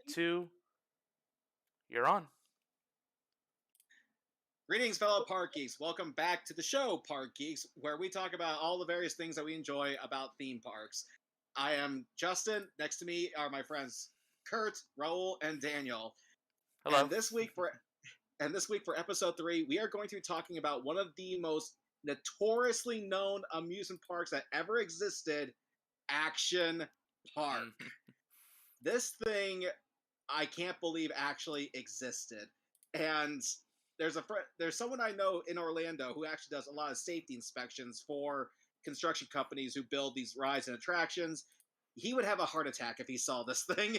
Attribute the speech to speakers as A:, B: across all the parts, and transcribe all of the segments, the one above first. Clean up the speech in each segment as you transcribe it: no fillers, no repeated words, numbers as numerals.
A: 2, you're on.
B: Greetings, fellow Park Geeks. Welcome back to the show, Park Geeks, where we talk about all the various things that we enjoy about theme parks. I am Justin. Next to me are my friends Kurt, Raul, and Daniel.
A: Hello.
B: And this week for episode 3, we are going to be talking about one of the most notoriously known amusement parks that ever existed, Action Park. This thing, I can't believe actually existed. And there's someone I know in Orlando who actually does a lot of safety inspections for construction companies who build these rides and attractions. He would have a heart attack if he saw this thing.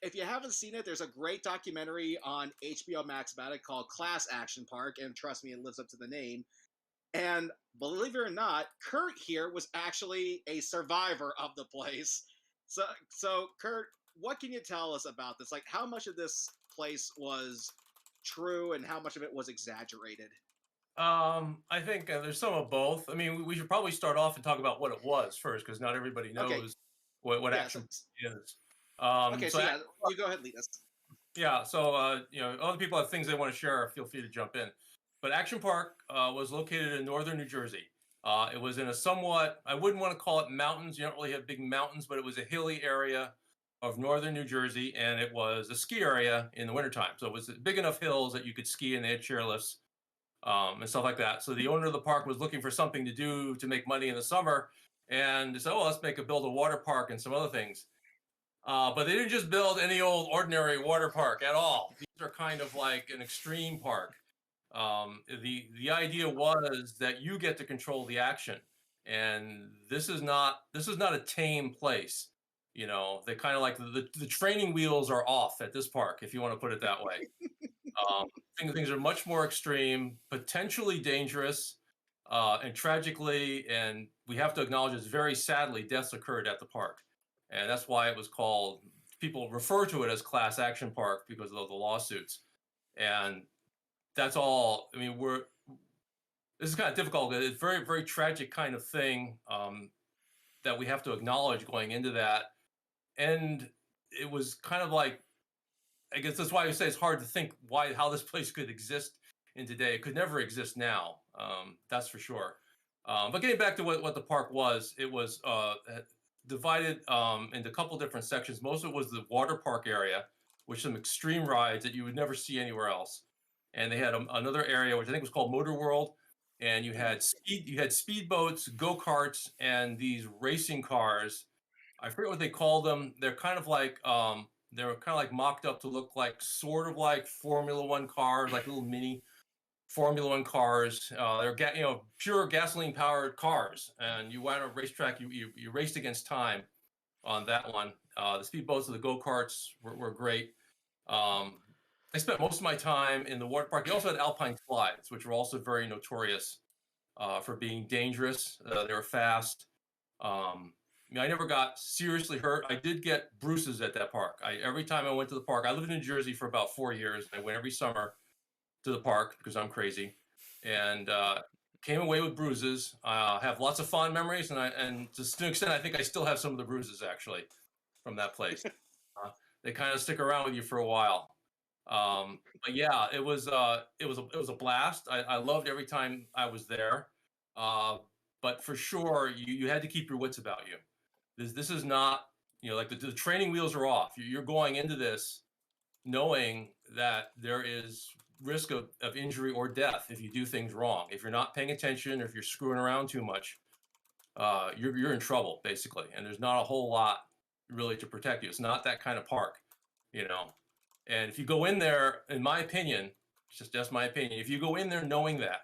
B: If you haven't seen it, there's a great documentary on HBO Max about it called Class Action Park, and trust me, it lives up to the name. And believe it or not, Kurt here was actually a survivor of the place. So Kurt, what can you tell us about this? Like, how much of this place was true and how much of it was exaggerated?
C: I think there's some of both. I mean, we should probably start off and talk about what it was first, because not everybody knows what Action is.
B: You go ahead, lead us.
C: Yeah, so other people have things they want to share. Feel free to jump in. But Action Park was located in northern New Jersey. It was in a somewhat, I wouldn't want to call it mountains. You don't really have big mountains, but it was a hilly area of northern New Jersey, and it was a ski area in the wintertime. So it was big enough hills that you could ski, and they had chairlifts and stuff like that. So the owner of the park was looking for something to do to make money in the summer, and so let's build a water park and some other things. But they didn't just build any old ordinary water park at all. These are kind of like an extreme park. The idea was that you get to control the action, and this is not a tame place. You know, they kind of like the training wheels are off at this park, if you want to put it that way. Things are much more extreme, potentially dangerous, and tragically, and we have to acknowledge this, very sadly, deaths occurred at the park. And that's why it was called, people refer to it as Class Action Park because of the lawsuits. And that's all, I mean, this is kind of difficult. It's a very, very tragic kind of thing that we have to acknowledge going into that. And it was kind of like, I guess that's why I say it's hard to think how this place could exist in today. It could never exist now, that's for sure. But getting back to what the park was, it was divided into a couple different sections. Most of it was the water park area, with some extreme rides that you would never see anywhere else. And they had another area, which I think was called Motor World. And you had speedboats, go-karts, and these racing cars. I forget what they called them. They're kind of like they were kind of like mocked up to look like sort of like Formula One cars, like little mini Formula One cars. They're pure gasoline powered cars, and you went on a racetrack. You raced against time on that one. The speedboats and the go-karts were great. I spent most of my time in the water park. You also had alpine slides, which were also very notorious for being dangerous. They were fast. I never got seriously hurt. I did get bruises at that park. Every time I went to the park, I lived in New Jersey for about 4 years. I went every summer to the park because I'm crazy, and came away with bruises. I have lots of fond memories, and to an extent, I think I still have some of the bruises actually from that place. They kind of stick around with you for a while. But yeah, it was a blast. I loved every time I was there. But for sure, you had to keep your wits about you. This is not, like the training wheels are off. You're going into this knowing that there is risk of injury or death if you do things wrong. If you're not paying attention, or if you're screwing around too much, you're in trouble basically. And there's not a whole lot really to protect you. It's not that kind of park, And if you go in there, in my opinion, it's just my opinion, if you go in there knowing that,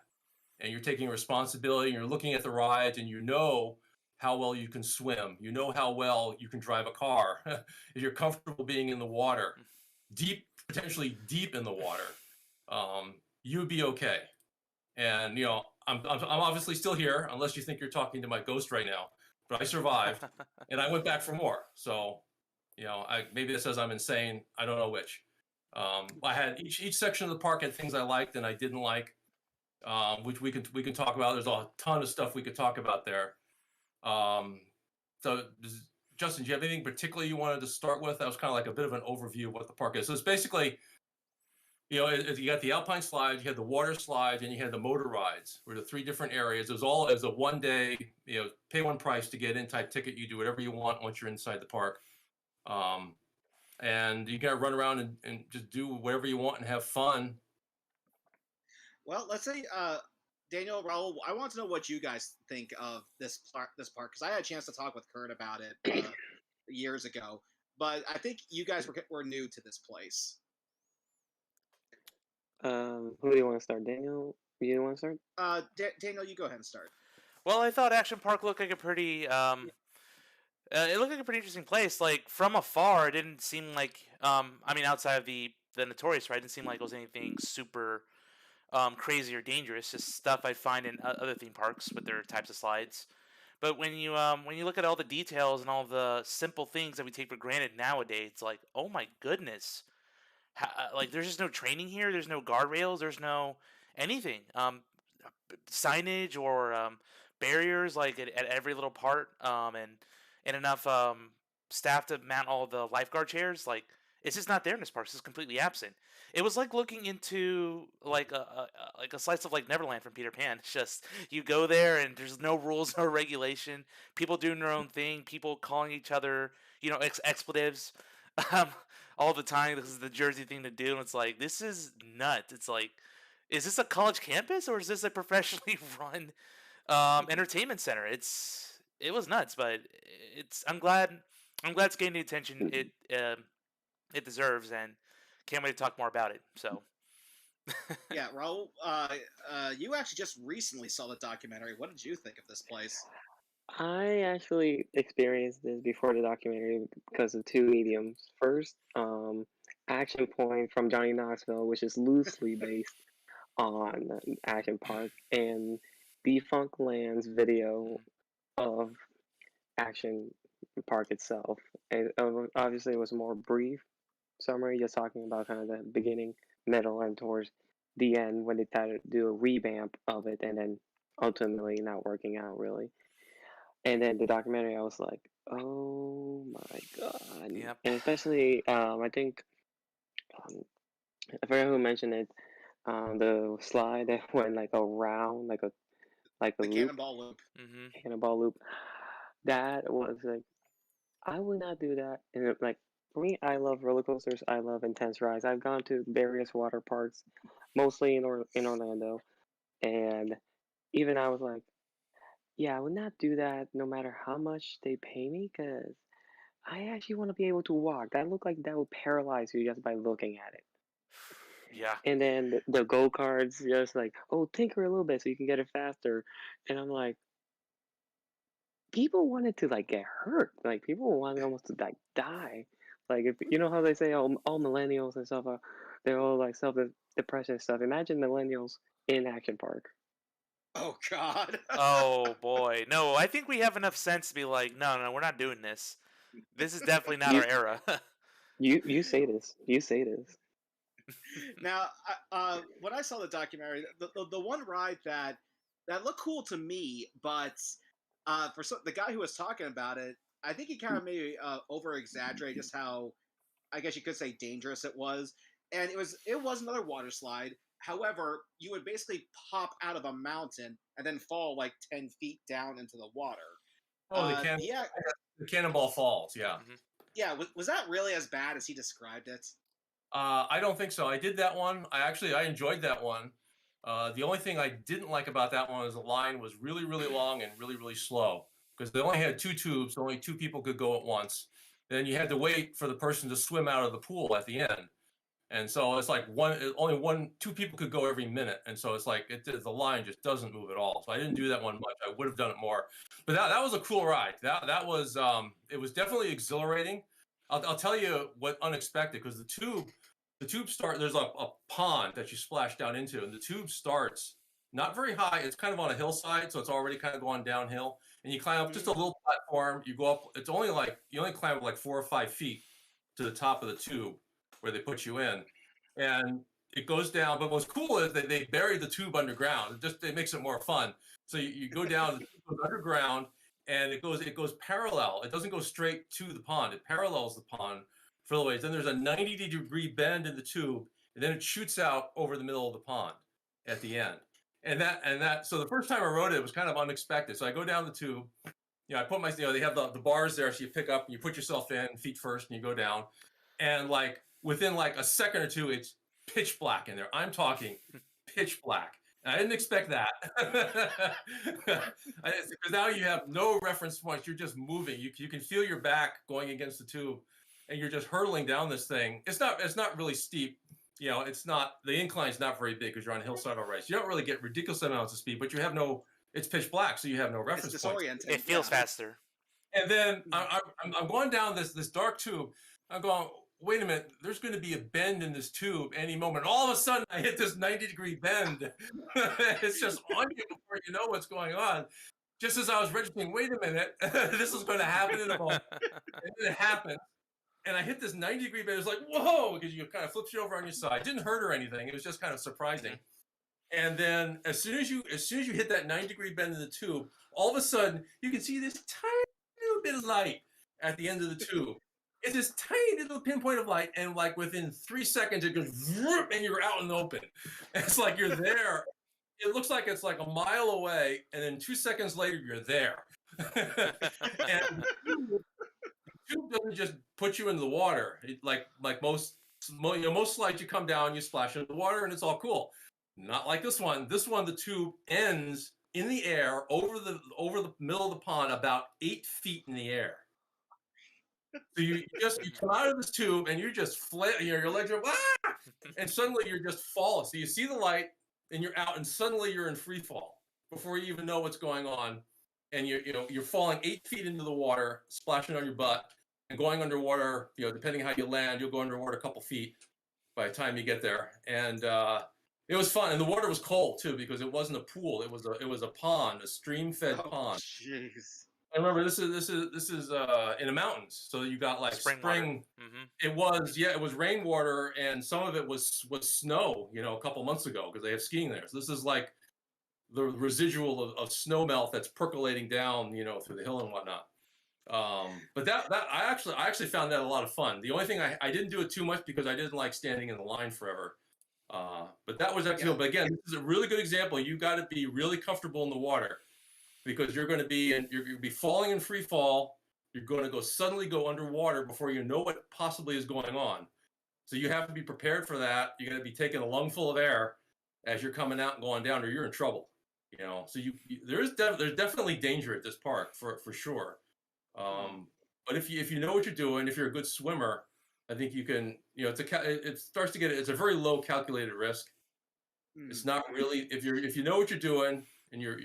C: and you're taking responsibility, and you're looking at the rides, and you know how well you can swim, you know how well you can drive a car, if you're comfortable being in the water, potentially deep in the water, you'd be okay. And I'm obviously still here, unless you think you're talking to my ghost right now. But I survived, and I went back for more. So, maybe it says I'm insane. I don't know which. I had each section of the park had things I liked and I didn't like, which we can talk about. There's a ton of stuff we could talk about there. So Justin, do you have anything particular you wanted to start with? That was kind of like a bit of an overview of what the park is. So it's basically, you got the alpine slides, you had the water slides, and you had the motor rides. Were the three different areas. It was a 1 day, pay one price to get in type ticket. You do whatever you want once you're inside the park. And you got to run around and just do whatever you want and have fun.
B: Well, let's say, Daniel, Raul, I want to know what you guys think of this park, because I had a chance to talk with Kurt about it years ago, but I think you guys were new to this place.
D: Who do you want to start? Daniel, you want to start?
B: Daniel, you go ahead and start.
A: Well, I thought Action Park looked like a pretty it looked like a pretty interesting place. Like from afar, it didn't seem like I mean, outside of the Notorious ride, it didn't seem like it was anything super crazy or dangerous. Just stuff I'd find in other theme parks with their types of slides. But when you look at all the details and all the simple things that we take for granted nowadays, it's like, oh my goodness, like there's just no training here. There's no guardrails. There's no anything. Signage or barriers like at every little part, and enough staff to mount all the lifeguard chairs. Like it's just not there in this park. It's just completely absent. It was like looking into like a slice of like Neverland from Peter Pan. It's just you go there and there's no rules, no regulation. People doing their own thing. People calling each other, expletives, um, all the time. This is the Jersey thing to do. And it's like this is nuts. It's like, is this a college campus or is this a professionally run entertainment center? It was nuts, but I'm glad it's getting the attention it deserves, and can't wait to talk more about it. So,
B: Yeah, Raul, you actually just recently saw the documentary. What did you think of this place?
D: I actually experienced this before the documentary because of two mediums. First, Action Point from Johnny Knoxville, which is loosely based on Action Park, and Defunct Land's video of Action Park itself. And obviously, it was a more brief summary, just talking about kind of the beginning, middle, and towards the end when they tried to do a revamp of it, and then ultimately not working out really. And then the documentary, I was like, oh my god!
A: Yep.
D: And especially, I think I forgot who mentioned it. The slide that went like around, like a
B: The
D: loop,
B: cannonball loop.
D: cannonball loop. That was like, I would not do that. And like for me, I love roller coasters. I love intense rides. I've gone to various water parks, mostly in Orlando, and even I was like, yeah, I would not do that no matter how much they pay me, because I actually want to be able to walk. That looked like that would paralyze you just by looking at it.
A: Yeah.
D: And then the go karts, just like, oh, tinker a little bit so you can get it faster. And I'm like, people wanted to like get hurt. Like people wanted almost to like die. Like if you know how they say all millennials and stuff are, they're all like self depression and stuff. Imagine millennials in Action Park.
B: Oh God.
A: Oh boy, no. I think we have enough sense to be like, no, we're not doing this. This is definitely not
D: You
A: our era.
D: you say this. You say this.
B: Now, when I saw the documentary, the one ride that looked cool to me, but the guy who was talking about it, I think he kind of maybe over exaggerate just how, I guess you could say, dangerous it was. And it was another water slide. However, you would basically pop out of a mountain and then fall like 10 feet down into the water.
C: Oh,
B: Yeah,
C: the Cannonball Falls, yeah.
B: yeah. Was that really as bad as he described it?
C: I don't think so. I did that one. I enjoyed that one. The only thing I didn't like about that one is the line was really, really long and really, really slow because they only had two tubes. Only two people could go at once. Then you had to wait for the person to swim out of the pool at the end. And so it's like two people could go every minute. And so it's like the line just doesn't move at all. So I didn't do that one much. I would have done it more. But that was a cool ride. That was it was definitely exhilarating. I'll tell you what unexpected, because the tube there's a pond that you splash down into, and the tube starts not very high. It's kind of on a hillside, so it's already kind of going downhill. And you climb up just a little platform. You go up. It's only like you only climb up like 4 or 5 feet to the top of the tube where they put you in, and it goes down. But what's cool is that they buried the tube underground. It makes it more fun. So you go down, the tube goes underground, and it goes parallel. It doesn't go straight to the pond. It parallels the pond for the ways. Then there's a 90-degree bend in the tube, and then it shoots out over the middle of the pond at the end. And that. So the first time I rode it was kind of unexpected. So I go down the tube. I put my, they have the bars there, so you pick up and you put yourself in, feet first, and you go down. And like within like a second or two, it's pitch black in there. I'm talking pitch black. And I didn't expect that. Because now you have no reference points. You're just moving. You can feel your back going against the tube, and you're just hurtling down this thing. It's not really steep. It's not, the incline's not very big because you're on a hillside already. So you don't really get ridiculous amounts of speed, but you have no. It's pitch black, so you have no reference points.
A: It feels faster.
C: And then I'm going down this dark tube. I'm going, wait a minute, there's going to be a bend in this tube any moment. All of a sudden, I hit this 90-degree bend. It's just on you before you know what's going on. Just as I was registering, wait a minute, this is going to happen in a moment. And then it happened. And I hit this 90-degree bend. It was like, whoa, because you kind of flipped you over on your side. It didn't hurt or anything. It was just kind of surprising. And then as soon as you hit that 90-degree bend in the tube, all of a sudden you can see this tiny little bit of light at the end of the tube. It's this tiny little pinpoint of light, and like within 3 seconds it goes whoop, and you're out in the open. And it's like you're there. It looks like it's like a mile away, and then 2 seconds later you're there. And the tube doesn't just put you into the water. Like most slides, you come down, you splash into the water, and it's all cool. Not like this one. This one, the tube ends in the air over the middle of the pond, about 8 feet in the air. So you come out of this tube and you just your legs are and suddenly you're just falling. So you see the light and you're out, and suddenly you're in free fall before you even know what's going on, and you're falling 8 feet into the water, splashing on your butt, and going underwater. Depending how you land, you'll go underwater a couple feet by the time you get there, and it was fun, and the water was cold too because it wasn't a pool. It was a pond, a stream-fed pond.
B: Jeez.
C: And remember, this is in the mountains, so you got like spring.
A: Mm-hmm.
C: It was rainwater, and some of it was snow. A couple months ago because they have skiing there. So this is like the residual of snow melt that's percolating down, through the hill and whatnot. But that I actually found that a lot of fun. The only thing I didn't do it too much because I didn't like standing in the line forever. But that was actually, but again, this is a really good example. You got to be really comfortable in the water because you're going to be falling in free fall. You're going to suddenly go underwater before you know what possibly is going on. So you have to be prepared for that. You're going to be taking a lungful of air as you're coming out and going down, or you're in trouble. So there's definitely danger at this park for sure. But if you know what you're doing, if you're a good swimmer, I think you can, it's a very low calculated risk. It's not really, if you know what you're doing and you're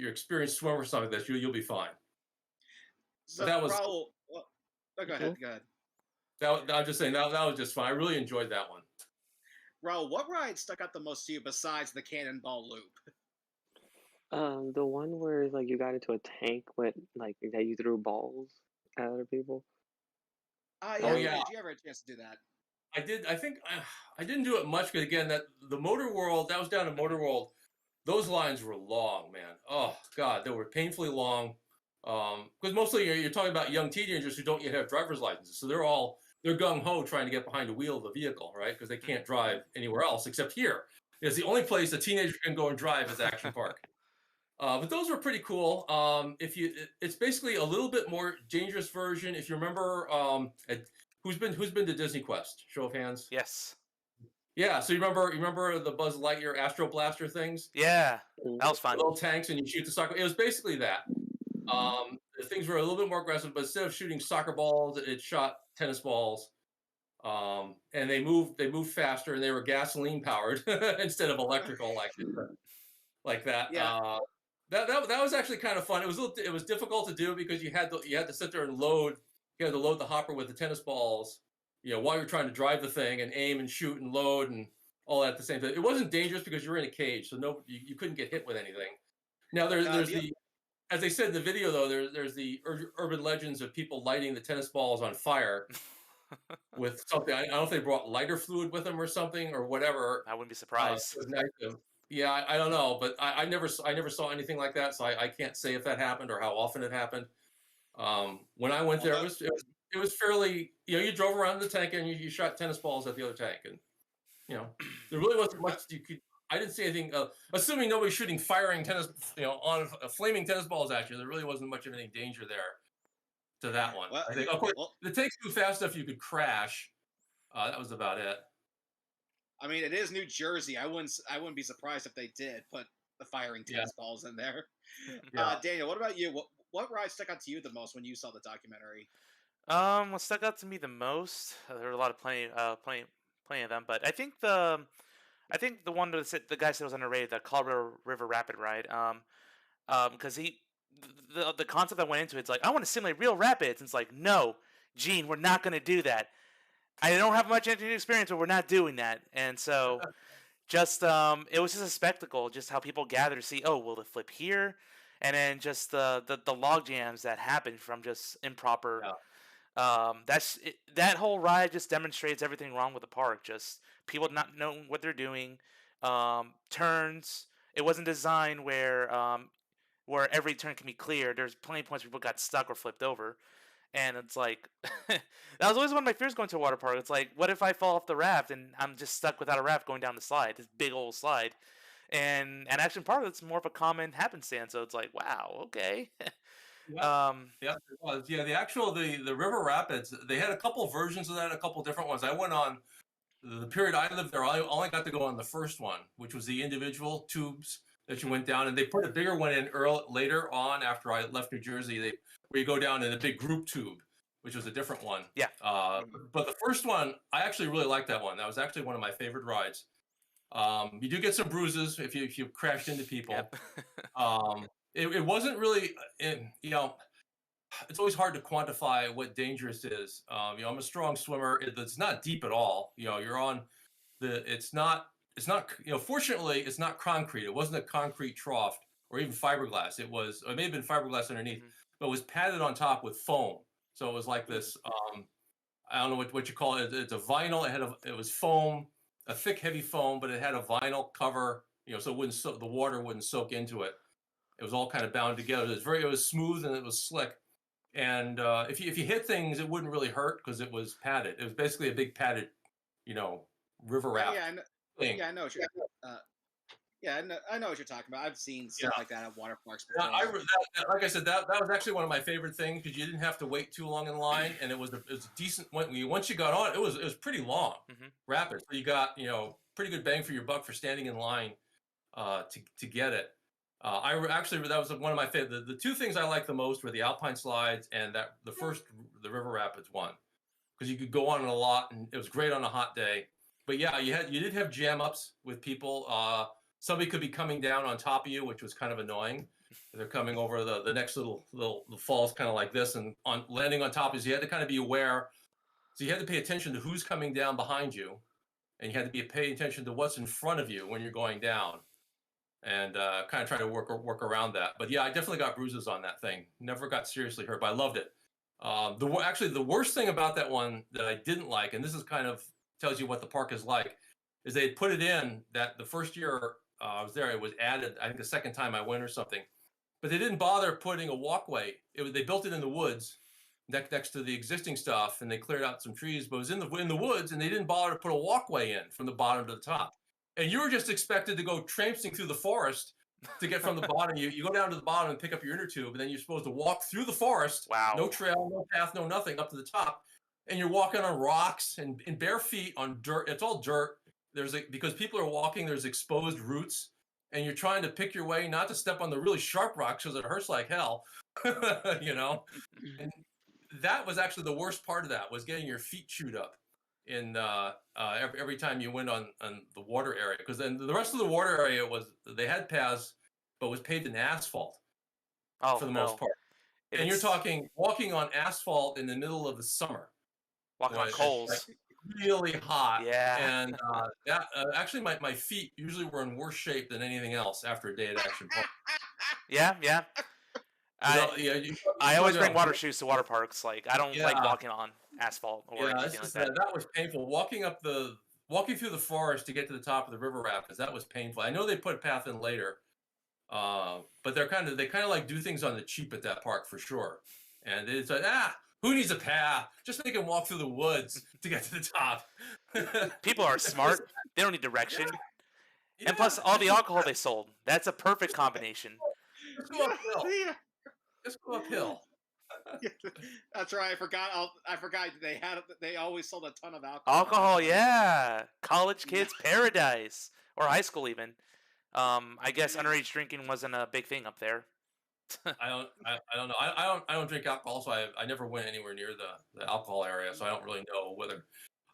C: experienced swimmer or something like that, you'll be fine.
B: So
C: that was,
B: Raul, go ahead.
C: I'm just saying that was just fun. I really enjoyed that one.
B: Raul, what ride stuck out the most to you besides the Cannonball Loop?
D: The one where like you got into a tank with like that you threw balls at other people.
B: Yeah.
C: Oh, yeah.
B: Did you ever have a chance to do that?
C: I did. I think I didn't do it much, but again, that the Motor World, that was down in Motor World. Those lines were long, man. Oh God, they were painfully long. Because mostly you're talking about young teenagers who don't yet have driver's licenses, so they're gung ho trying to get behind the wheel of the vehicle, right? Because they can't drive anywhere else except here. It's the only place a teenager can go and drive is Action Park. But those were pretty cool. It's basically a little bit more dangerous version. If you remember, who's been to Disney Quest? Show of hands.
A: Yes.
C: Yeah. So you remember the Buzz Lightyear Astro Blaster things?
A: Yeah, that was fun.
C: Little tanks, and you shoot the soccer. It was basically that. The things were a little bit more aggressive, but instead of shooting soccer balls, it shot tennis balls. And they moved faster, and they were gasoline powered instead of electrical like that.
B: Yeah.
C: That was actually kind of fun. It was difficult to do because you had to sit there and load. You had to load the hopper with the tennis balls, while you're trying to drive the thing and aim and shoot and load and all that at the same time. It wasn't dangerous because you're in a cage, so you couldn't get hit with anything. Now there's as they said in the video though, there's the urban legends of people lighting the tennis balls on fire with something. I don't know if they brought lighter fluid with them or something or whatever.
A: I wouldn't be surprised.
C: To ignite them. Yeah, I don't know, but I never saw anything like that, so I can't say if that happened or how often it happened. When I went
B: Well,
C: there,
B: that,
C: it was fairly, you drove around the tank and you shot tennis balls at the other tank, and there really wasn't much you could. I didn't see anything. Assuming nobody's shooting firing tennis, on flaming tennis balls at you, there really wasn't much of any danger there to that one.
B: well,
C: I think, of course,
B: well,
C: the tank's too fast enough you could crash. That was about it.
B: I mean, it is New Jersey. I wouldn't be surprised if they did put the firing
C: Yeah,
B: tennis balls in there.
C: yeah.
B: Daniel, what about you? What ride stuck out to you the most when you saw the documentary?
A: What stuck out to me the most? There were a lot of plenty of them, but I think the one that the guy said was underrated, the Colorado River Rapid ride. Because the concept that went into it's like I want to simulate real rapids. And it's like no, Gene, we're not gonna do that. I don't have much engineering experience, but we're not doing that. And so just it was just a spectacle, just how people gather to see. Oh, will it flip here? And then just the log jams that happen from just improper.
C: Yeah.
A: That whole ride just demonstrates everything wrong with the park. Just people not knowing what they're doing. Turns. It wasn't designed where every turn can be clear. There's plenty of points where people got stuck or flipped over. And it's like that was always one of my fears going to a water park. It's like, what if I fall off the raft and I'm just stuck without a raft going down the slide, this big old slide? And Action Park, it's more of a common happenstance. So it's like, wow, okay.
C: Yeah. Yeah, it was. Yeah, the River Rapids, they had a couple versions of that, a couple different ones. I went on the period I lived there. I only got to go on the first one, which was the individual tubes that you went down, and they put a bigger one in later on after I left New Jersey. Where you go down in a big group tube, which was a different one.
A: Yeah.
C: But the first one, I actually really liked that one. That was actually one of my favorite rides. You do get some bruises if you crashed into people.
A: Yep.
C: It wasn't really, it's always hard to quantify what dangerous is. I'm a strong swimmer. It's not deep at all. You're on it's not, fortunately, it's not concrete. It wasn't a concrete trough or even fiberglass. It may have been fiberglass underneath, but it was padded on top with foam. So it was like this, I don't know what you call it. It's a vinyl. It was foam, a thick, heavy foam, but it had a vinyl cover, so the water wouldn't soak into it. It was all kind of bound together. It was smooth and it was slick. And if you hit things, it wouldn't really hurt because it was padded. It was basically a big padded, river raft thing.
B: Yeah, I know what you're. I know what you're talking about. I've seen stuff like that at water parks before.
C: Like I said, that was actually one of my favorite things because you didn't have to wait too long in line, and it was a decent. Once you got on, it was pretty long, rapid. So you got pretty good bang for your buck for standing in line to get it. That was one of my favorite. The two things I liked the most were the Alpine slides and the River Rapids one, because you could go on it a lot and it was great on a hot day. But yeah, you did have jam ups with people. Somebody could be coming down on top of you, which was kind of annoying. They're coming over the next little falls, kind of like this, and landing on top of you. So you had to kind of be aware. So you had to pay attention to who's coming down behind you, and you had to be paying attention to what's in front of you when you're going down. And kind of try to work around that. But yeah, I definitely got bruises on that thing. Never got seriously hurt, but I loved it. The worst thing about that one that I didn't like, and this is kind of tells you what the park is like, is they had put it in that the first year I was there, it was added, I think the second time I went or something. But they didn't bother putting a walkway. They built it in the woods next to the existing stuff, and they cleared out some trees, but it was in the woods, and they didn't bother to put a walkway in from the bottom to the top. And you were just expected to go traipsing through the forest to get from the bottom. You go down to the bottom and pick up your inner tube, and then you're supposed to walk through the forest.
A: Wow.
C: No trail, no path, no nothing, up to the top. And you're walking on rocks and in bare feet on dirt. It's all dirt. Because people are walking, there's exposed roots, and you're trying to pick your way not to step on the really sharp rocks because it hurts like hell. And that was actually the worst part of that, was getting your feet chewed up in every time you went on the water area, because then the rest of the water area they had paths but was paved in asphalt for the most part. And you're talking walking on asphalt in the middle of the summer,
A: walking on coals,
C: like really hot.
A: Yeah.
C: And that actually my feet usually were in worse shape than anything else after a day at Action Park.
A: Yeah. I always bring water shoes to water parks. Like I don't like walking on asphalt or anything like that.
C: That was painful. Walking up the walking through the forest to get to the top of the river rapids, that was painful. I know they put a path in later, but they kind of like do things on the cheap at that park for sure. And it's like, who needs a path? Just make them walk through the woods to get to the top.
A: People are smart. They don't need direction.
C: Yeah.
A: And plus, all the alcohol they sold. That's a perfect combination.
C: Just go uphill.
B: Yeah.
C: Just go uphill.
B: That's right. I forgot. They always sold a ton of alcohol.
A: Alcohol, yeah. College kids paradise, or high school even. I guess underage drinking wasn't a big thing up there.
C: I don't know. I don't drink alcohol, so I never went anywhere near the alcohol area, so I don't really know whether.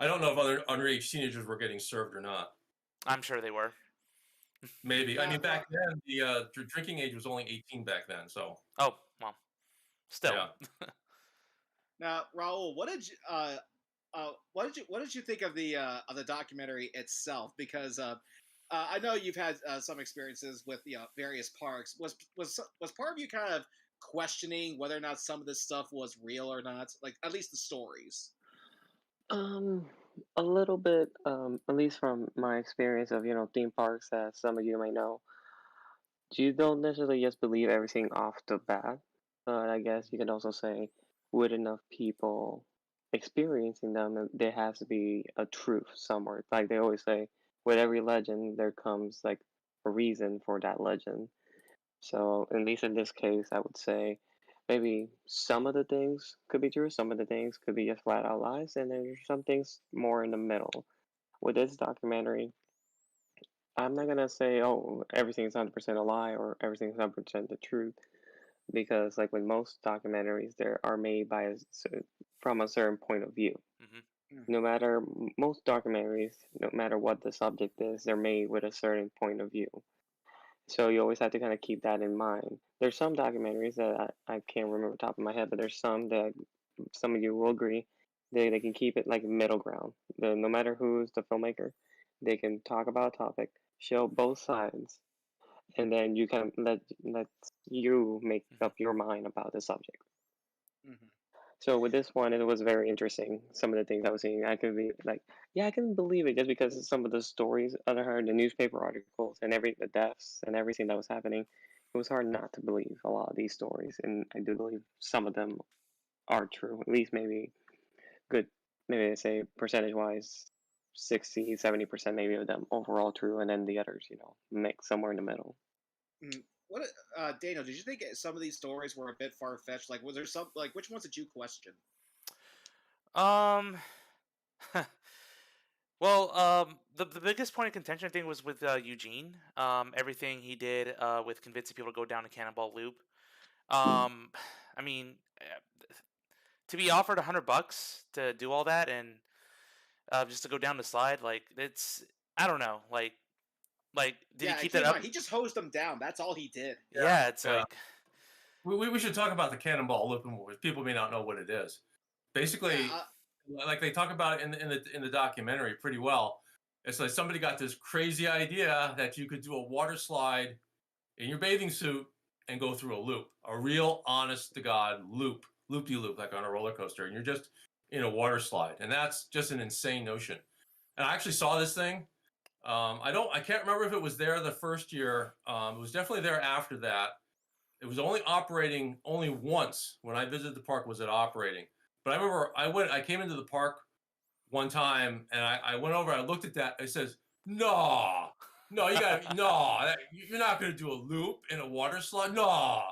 C: I don't know if other underage teenagers were getting served or not.
A: I'm sure they were.
C: Maybe. I mean, back then the drinking age was only 18 back then. So.
A: Oh well, still.
C: Yeah.
B: Now, Raul, what did you think of the documentary itself? Because I know you've had some experiences with various parks. Was part of you kind of questioning whether or not some of this stuff was real or not? Like at least the stories.
D: A little bit, at least from my experience of, theme parks, as some of you might know, you don't necessarily just believe everything off the bat. But I guess you could also say, with enough people experiencing them, there has to be a truth somewhere. Like they always say, with every legend, there comes like a reason for that legend. So, at least in this case, I would say maybe some of the things could be true, some of the things could be just flat out lies, and there's some things more in the middle. With this documentary, I'm not gonna say, oh, everything's 100% a lie or everything's 100% the truth, because like with most documentaries, they are made from a certain point of view. No matter most documentaries, no matter what the subject is, they're made with a certain point of view. So you always have to kind of keep that in mind. There's some documentaries that I can't remember top of my head, but there's some that some of you will agree they can keep it like middle ground. No matter who's the filmmaker, they can talk about a topic, show both sides, and then you can let you make up your mind about the subject.
B: Mm-hmm.
D: So with this one, it was very interesting. Some of the things I was seeing, I could be like, yeah, I can believe it just because of some of the stories I heard, the newspaper articles, and the deaths and everything that was happening. It was hard not to believe a lot of these stories, and I do believe some of them are true. At least maybe good, maybe I say percentage-wise, 60, 70% maybe of them overall true, and then the others, mix somewhere in the middle.
B: What, Daniel? Did you think some of these stories were a bit far fetched? Like, was there some which ones did you question?
A: Well, the biggest point of contention I think was with Eugene. Everything he did with convincing people to go down a Cannonball Loop. I mean, to be offered $100 to do all that and just to go down the slide, like it's I don't know, like did he keep that up?
B: He just hosed them down. That's all he did.
A: Yeah, it's like
C: we should talk about the Cannonball Loop more. People may not know what it is. Basically, like they talk about it in the documentary pretty well. It's like somebody got this crazy idea that you could do a water slide in your bathing suit and go through a loop, a real honest to God loop-de-loop, like on a roller coaster, and you're just in a water slide, and that's just an insane notion. And I actually saw this thing. I can't remember if it was there the first year. It was definitely there after that. It was only operating only once when I visited the park. Was it operating? But I remember I came into the park one time and I went over. I looked at that. It says no, you're not going to do a loop in a water slide. No,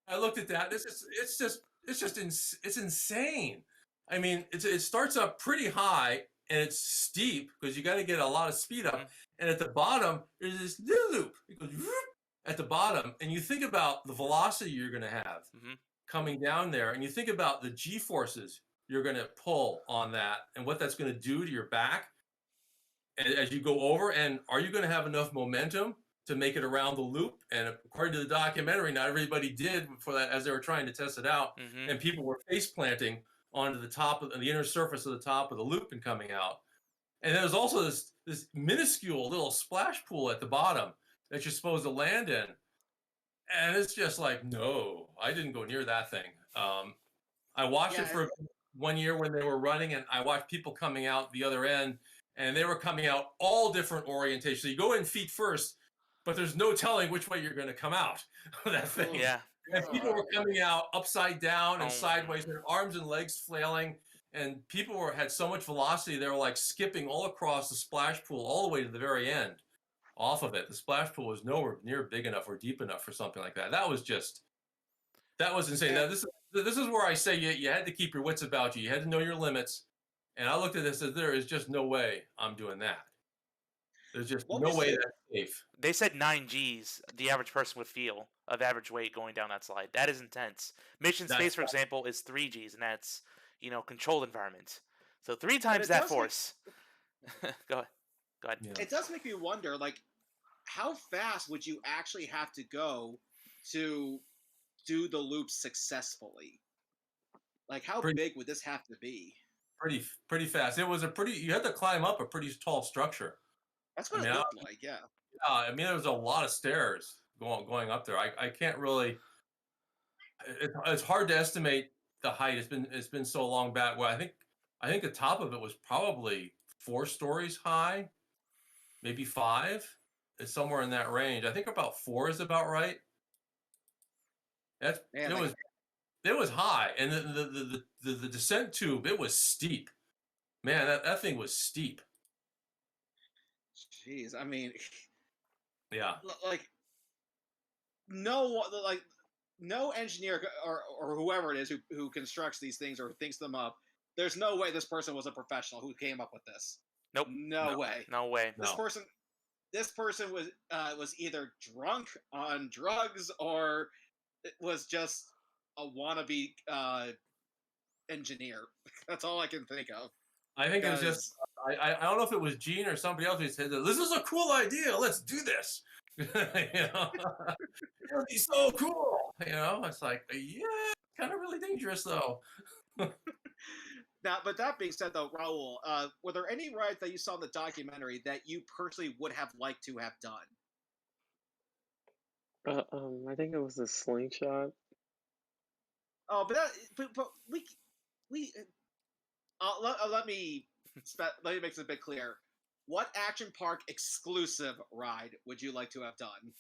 C: I looked at that. It's insane. I mean, it starts up pretty high. And it's steep because you got to get a lot of speed up. And at the bottom, there's this little loop. It goes whoop, at the bottom. And you think about the velocity you're going to have coming down there. And you think about the G-forces you're going to pull on that and what that's going to do to your back as you go over. And are you going to have enough momentum to make it around the loop? And according to the documentary, not everybody did for that as they were trying to test it out. And people were face planting onto the top of the inner surface of the top of the loop and coming out. And there's also this minuscule little splash pool at the bottom that you're supposed to land in. And it's just like, no, I didn't go near that thing. I watched it for 1 year when they were running, and I watched people coming out the other end, and they were coming out all different orientations. So you go in feet first, but there's no telling which way you're going to come out of that thing.
A: Yeah.
C: And people were coming out upside down and
A: Oh.
C: sideways, their arms and legs flailing, and people had so much velocity they were like skipping all across the splash pool all the way to the very end. Off of it, the splash pool was nowhere near big enough or deep enough for something like that. That was insane. Now, this is where I say you had to keep your wits about you. You had to know your limits. And I looked at this as there is just no way I'm doing that. There's just no way that's safe.
A: They said 9 Gs the average person would feel of average weight going down that slide. That is intense. Mission space, for example, is 3 Gs, and that's controlled environment. So 3 times that force. Go ahead.
B: Yeah. It does make me wonder, like, how fast would you actually have to go to do the loop successfully? Like, how big would this have to be?
C: Pretty fast. It was you had to climb up a pretty tall structure.
B: That's what it looked like, yeah.
C: Yeah, I mean, there was a lot of stairs going up there. I can't really. It's hard to estimate the height. It's been so long back. Well, I think the top of it was probably 4 stories high. Maybe 5. It's somewhere in that range. I think about 4 is about right. It was high, and the descent tube, it was steep. Man, that thing was steep.
B: Jeez, I mean,
C: yeah,
B: like no engineer or whoever it is who constructs these things or thinks them up. There's no way this person was a professional who came up with this.
A: Nope.
B: No way.
A: No way.
B: This person was either drunk on drugs or was just a wannabe engineer. That's all I can think of.
C: I think it was just I don't know if it was Gene or somebody else who said, "This is a cool idea. Let's do this." It'll be so cool. It's like, yeah, kind of really dangerous though.
B: Now, but that being said, though, Raul, were there any rides that you saw in the documentary that you personally would have liked to have done?
D: I think it was the slingshot.
B: Oh, but we let me make this a bit clear. What action park exclusive ride would you like to have done?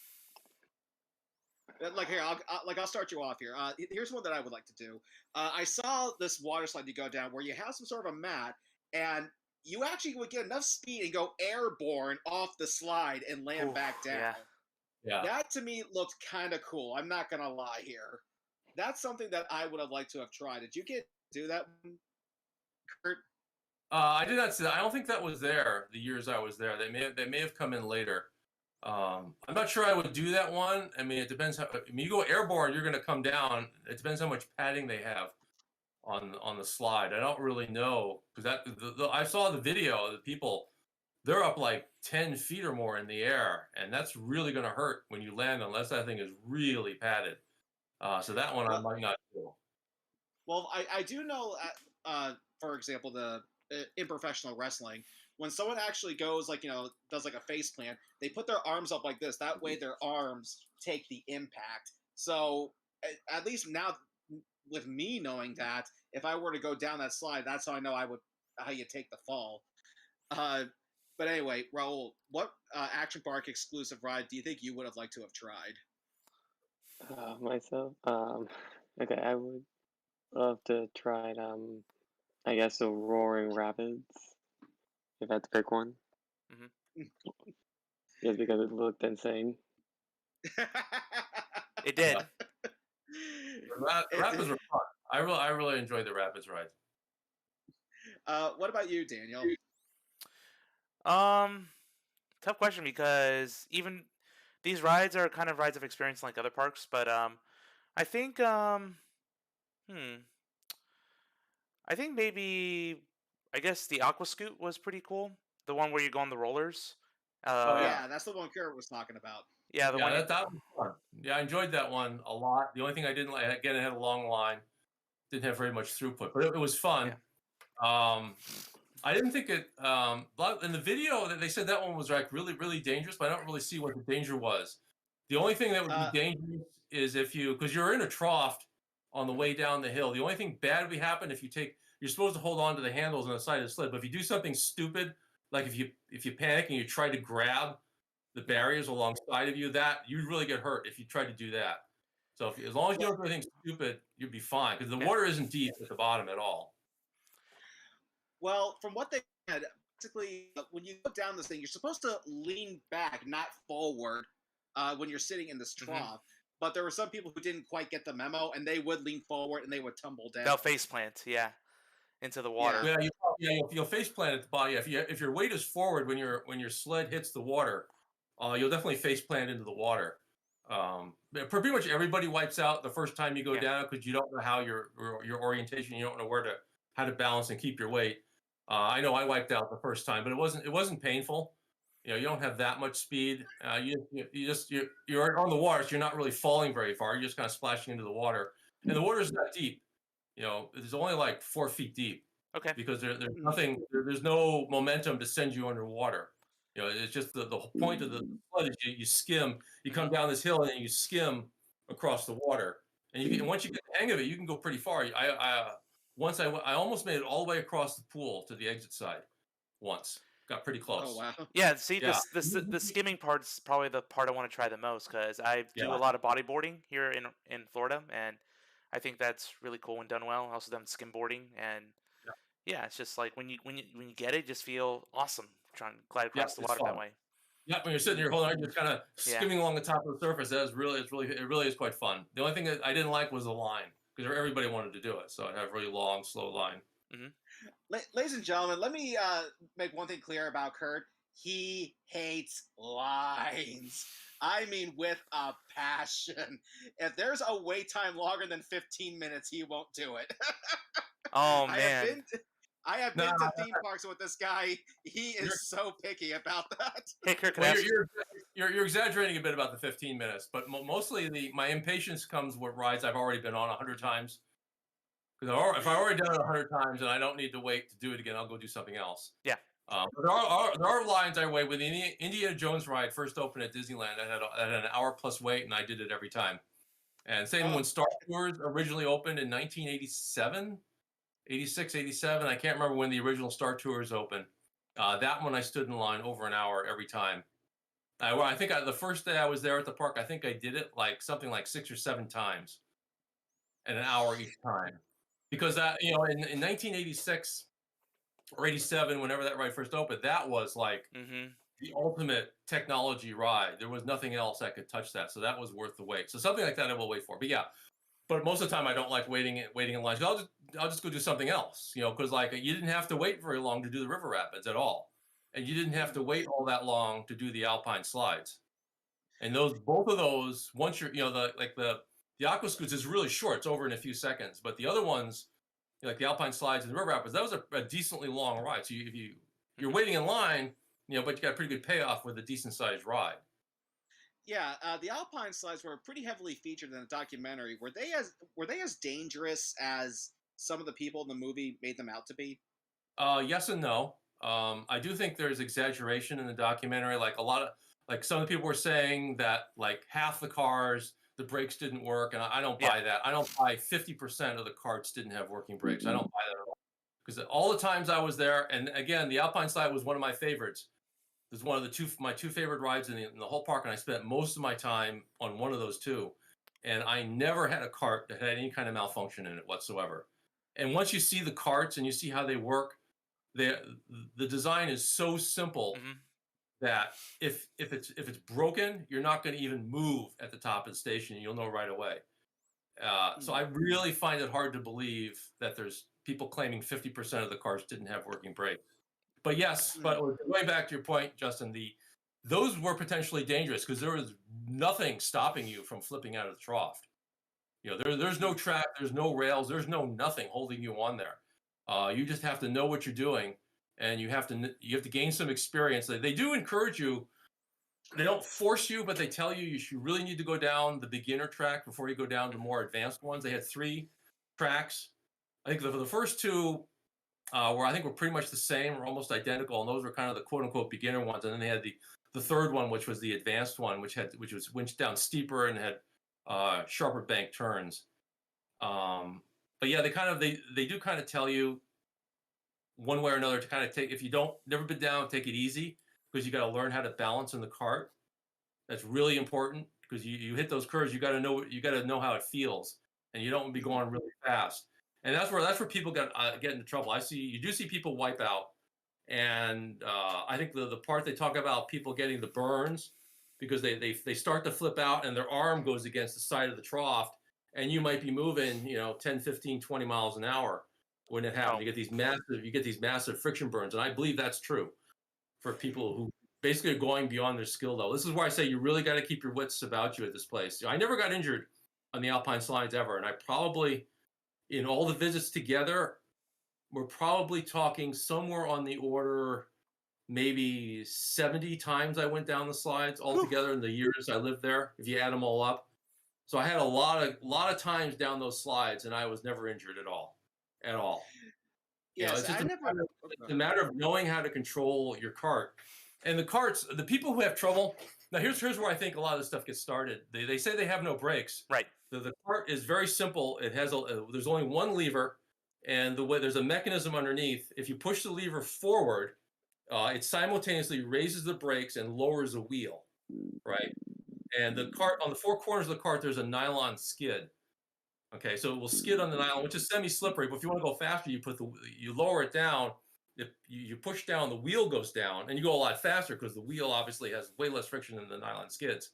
B: Like here, I'll start you off here. Here's one that I would like to do. I saw this water slide you go down where you have some sort of a mat, and you actually would get enough speed and go airborne off the slide and land back down.
C: Yeah.
B: That to me looked kind of cool. I'm not gonna lie here. That's something that I would have liked to have tried. Did you get to do that, Kurt?
C: I did not see that. I don't think that was there the years I was there. They may have come in later. I'm not sure I would do that one. I mean, it depends. You go airborne, you're going to come down. It depends how much padding they have on the slide. I don't really know because I saw the video. The people, they're up like 10 feet or more in the air, and that's really going to hurt when you land unless that thing is really padded. So that one I might not do.
B: Well, I do know, for example, in professional wrestling, when someone actually goes does like a face plant, they put their arms up like this. That way their arms take the impact. So at least now with me knowing that, if I were to go down that slide, that's how I know how you take the fall. But anyway, Raul, what action park exclusive ride do you think you would have liked to have tried?
D: Myself? Okay, I would love to try I guess the Roaring Rapids, if I had to pick one.
A: Mm-hmm.
D: Just because it looked insane.
A: It did.
C: Rapids were fun. I really enjoyed the Rapids ride.
B: What about you, Daniel?
A: Tough question because even these rides are kind of rides of experience like other parks, but I think I think maybe I guess the Aqua Scoot was pretty cool. The one where you go on the rollers.
B: Yeah, that's the one Kurt was talking about.
A: Yeah,
C: that was fun. Yeah, I enjoyed that one a lot. The only thing I didn't like, again, it had a long line. Didn't have very much throughput, but it was fun. Yeah. I didn't think it. In the video, they said that one was like really, really dangerous, but I don't really see what the danger was. The only thing that would be dangerous is because you're in a trough on the way down the hill. The only thing bad would happen if you're supposed to hold on to the handles on the side of the sled, but if you do something stupid, like if you panic and you try to grab the barriers alongside of you, that you'd really get hurt if you tried to do that. So as long as you don't do anything stupid, you'd be fine because the
A: Yeah.
C: water isn't deep at the bottom at all.
B: Well, from what they said, basically, when you go down this thing, you're supposed to lean back, not forward, when you're sitting in this
A: Mm-hmm.
B: trough. But there were some people who didn't quite get the memo, and they would lean forward and they would tumble down.
A: They'll face plant, yeah, into the water.
C: Yeah, you'll face plant at the bottom. If your weight is forward when your sled hits the water, you'll definitely face plant into the water. Pretty much everybody wipes out the first time you go down because you don't know how your orientation, you don't know how to balance and keep your weight. I know I wiped out the first time, but it wasn't painful. You don't have that much speed. You're on the water, so you're not really falling very far. You're just kind of splashing into the water, and the water's not deep. It's only like 4 feet deep.
A: Okay.
C: Because there's nothing, there's no momentum to send you underwater. It's just the point of the flood is you skim, you come down this hill and then you skim across the water, and once you get the hang of it, you can go pretty far. I almost made it all the way across the pool to the exit side. Once got pretty close.
B: Oh wow!
A: Yeah, see, the skimming part's probably the part I want to try the most because I do a lot of bodyboarding here in Florida, and I think that's really cool when done well. I also done skimboarding, and yeah, it's just like when you get it, you just feel awesome trying to glide across the water that way.
C: Yeah, when you're sitting here holding on, just kind of skimming along the top of the surface, it really is quite fun. The only thing that I didn't like was the line because everybody wanted to do it, so I'd have a really long, slow line.
B: Mm-hmm. Ladies and gentlemen, let me make one thing clear about Kurt. He hates lines. I mean, with a passion. If there's a wait time longer than 15 minutes, he won't do it.
A: Oh man.
B: I have been to theme parks with this guy. He is so picky about that.
A: Hey, Kirk,
C: you're exaggerating a bit about the 15 minutes, but mostly my impatience comes with rides I've already been on 100 times. Because if I've already done it 100 times and I don't need to wait to do it again, I'll go do something else.
A: Yeah.
C: But there are lines I wait. When the Indiana Jones ride first opened at Disneyland, I had an hour plus wait, and I did it every time. And same when Star Tours originally opened in 1987. 86, 87. I can't remember when the original Star Tours opened. That one I stood in line over an hour every time. I think the first day I was there at the park, I think I did it something like 6 or 7 times, and an hour each time. Because in 1986 or 87, whenever that ride first opened, that was like the ultimate technology ride. There was nothing else that could touch that, so that was worth the wait. So something like that I will wait for. But yeah. But most of the time, I don't like waiting in line. So I'll just go do something else, because you didn't have to wait very long to do the river rapids at all, and you didn't have to wait all that long to do the alpine slides. And both of those, once you're, the aqua scoots is really short; it's over in a few seconds. But the other ones, like the alpine slides and the river rapids, that was a decently long ride. So if you're waiting in line, but you got a pretty good payoff with a decent sized ride.
B: Yeah, the alpine slides were pretty heavily featured in the documentary. Were they as dangerous as some of the people in the movie made them out to be?
C: Yes and no. I do think there's exaggeration in the documentary. Some of the people were saying that half the cars, the brakes didn't work, and I don't buy that. I don't buy 50% of the carts didn't have working brakes. I don't buy that at all. Because all the times I was there, and again, the alpine slide was one of my favorites. It was one of my two favorite rides in the whole park, and I spent most of my time on one of those two. And I never had a cart that had any kind of malfunction in it whatsoever. And once you see the carts and you see how they work, the design is so simple that if it's broken, you're not going to even move at the top of the station. You'll know right away. So I really find it hard to believe that there's people claiming 50% of the cars didn't have working brakes. But yes, but going back to your point, Justin, those were potentially dangerous because there was nothing stopping you from flipping out of the trough. There's no track, there's no rails, there's nothing holding you on there. You just have to know what you're doing, and you have to gain some experience. They do encourage you. They don't force you, but they tell you really need to go down the beginner track before you go down the more advanced ones. They had 3 tracks. I think the first 2 were pretty much the same or almost identical, and those were kind of the quote unquote beginner ones. And then they had the third one, which was the advanced one, which was winched down steeper and had sharper bank turns. But yeah, they do kind of tell you one way or another to kind of take, if you don't never been down, take it easy, because you got to learn how to balance in the cart. That's really important, because you hit those curves, you got to know how it feels, and you don't want to be going really fast. And that's where people get into trouble. You do see people wipe out, and I think the part they talk about people getting the burns because they start to flip out and their arm goes against the side of the trough, and you might be moving 10, 15, 20 miles an hour when it happens.
A: Oh.
C: You get these massive friction burns, and I believe that's true for people who basically are going beyond their skill level. This is where I say you really got to keep your wits about you at this place. I never got injured on the Alpine slides ever, and I probably, in all the visits together, we're probably talking somewhere on the order maybe 70 times I went down the slides altogether in the years I lived there, if you add them all up. So I had a lot of times down those slides, and I was never injured at all.
B: Yes,
C: it's just
B: I
C: a matter of knowing how to control your cart. And the carts, the people who have trouble. Now here's where I think a lot of this stuff gets started. They say they have no brakes.
A: Right.
C: The cart is very simple. It has there's only one lever, and there's a mechanism underneath. If you push the lever forward, it simultaneously raises the brakes and lowers the wheel, right? And the cart, on the four corners of the cart, there's a nylon skid. Okay, so it will skid on the nylon, which is semi-slippery. But if you want to go faster, you lower it down. If you push down, the wheel goes down, and you go a lot faster because the wheel obviously has way less friction than the nylon skids.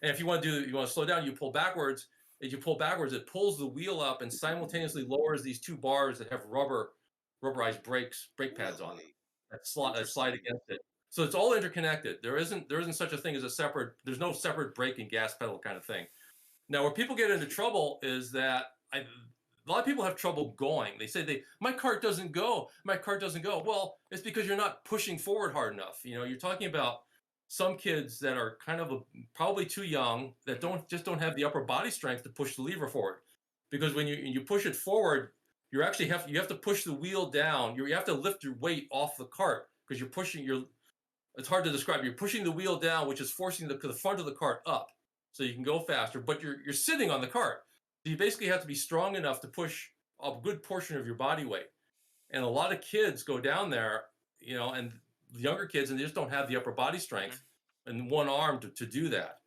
C: And if you want to slow down, you pull backwards. As you pull backwards, it pulls the wheel up and simultaneously lowers these two bars that have rubberized brake pads on them that slide against it. So it's all interconnected. There isn't such a thing as there's no separate brake and gas pedal kind of thing. Now, where people get into trouble is that a lot of people have trouble going. They say my cart doesn't go. My cart doesn't go. Well, it's because you're not pushing forward hard enough. You're talking about some kids that are kind of probably too young, that don't have the upper body strength to push the lever forward. Because when you push it forward, you have to push the wheel down. You have to lift your weight off the cart because you're pushing it's hard to describe. You're pushing the wheel down, which is forcing the front of the cart up so you can go faster, but you're sitting on the cart. So you basically have to be strong enough to push a good portion of your body weight. And a lot of kids go down there, and the younger kids, and they just don't have the upper body strength and one arm to do that.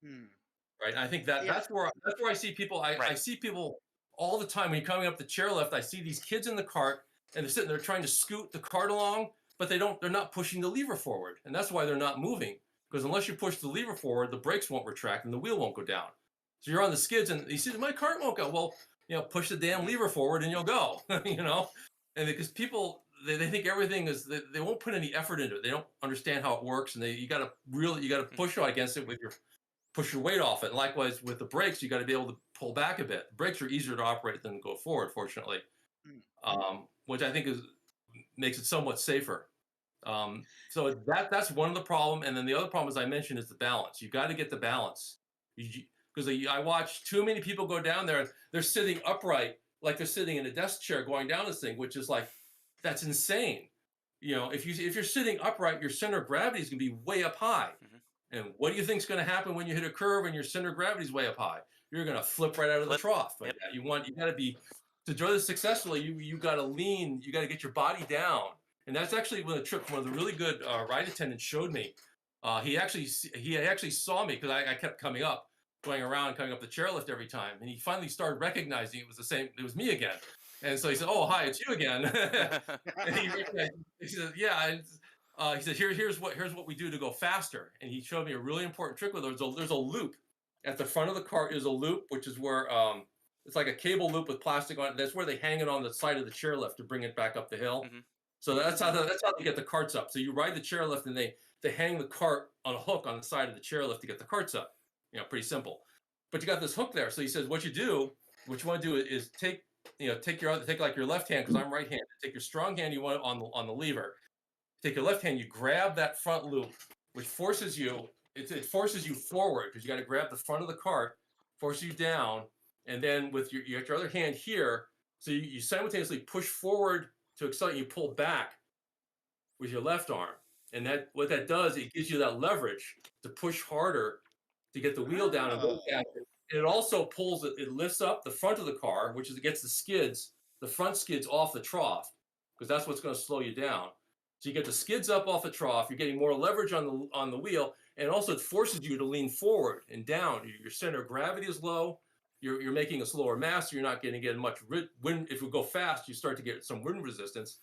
C: Right. And I think that's where I see people. I see people all the time when you're coming up the chairlift. I see these kids in the cart, and they're sitting there trying to scoot the cart along, but they're not pushing the lever forward, and that's why they're not moving. Because unless you push the lever forward, the brakes won't retract and the wheel won't go down. So you're on the skids, and you see my cart won't go. Well, push the damn lever forward and you'll go. And because people they think everything is, they won't put any effort into it. They don't understand how it works, and you got to push against it push your weight off it. Likewise with the brakes, you got to be able to pull back a bit. Brakes are easier to operate than go forward, fortunately, which I think makes it somewhat safer. So that's one of the problem, and then the other problem, as I mentioned, is the balance. You got to get the balance, because I watch too many people go down there and they're sitting upright like they're sitting in a desk chair going down this thing, which is like, that's insane. If you're sitting upright, your center of gravity is going to be way up high. And what do you think is going to happen when you hit a curve and your center of gravity is way up high? You're going to flip right out of the trough. Like that. You got to be, to do this successfully, you got to lean, you got to get your body down. And that's actually one of the really good ride attendants showed me. He actually saw me because I kept coming up the chairlift every time. And he finally started recognizing it was me again. And so he said, "Oh, hi, it's you again." And he said, "Yeah." He said, "Here's what we do to go faster." And he showed me a really important trick. There's a loop at the front of the cart. Is a loop, which is where it's like a cable loop with plastic on it. That's where they hang it on the side of the chairlift to bring it back up the hill. So that's how they get the carts up. So you ride the chairlift, and they hang the cart on a hook on the side of the chairlift to get the carts up. Pretty simple. But you got this hook there. So he says, what you want to do is take like your left hand, because I'm right-handed. Take your strong hand you want on the lever. Take your left hand, you grab that front loop, which forces you. It forces you forward because you got to grab the front of the cart, force you down, and then with your other hand here, so you simultaneously push forward to accelerate. You pull back with your left arm, and what that does, it gives you that leverage to push harder to get the wheel down and go faster. It also it lifts up the front of the car, which gets the front skids off the trough, because that's what's going to slow you down. So you get the skids up off the trough. You're getting more leverage on the wheel, and also it forces you to lean forward and down. Your center of gravity is low. You're making a slower mass. So you're not going to get much wind. If you go fast, you start to get some wind resistance,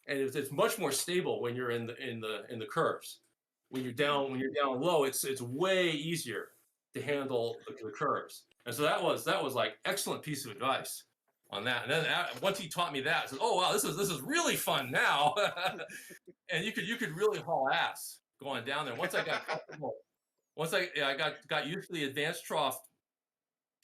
C: and it's much more stable when you're in the curves. When you're down low, it's way easier to handle the curves. And so that was like excellent piece of advice on that. And then once he taught me that, I said, "Oh wow, this is really fun now." And you could really haul ass going down there. Once I got comfortable, once I got used to the advanced trough,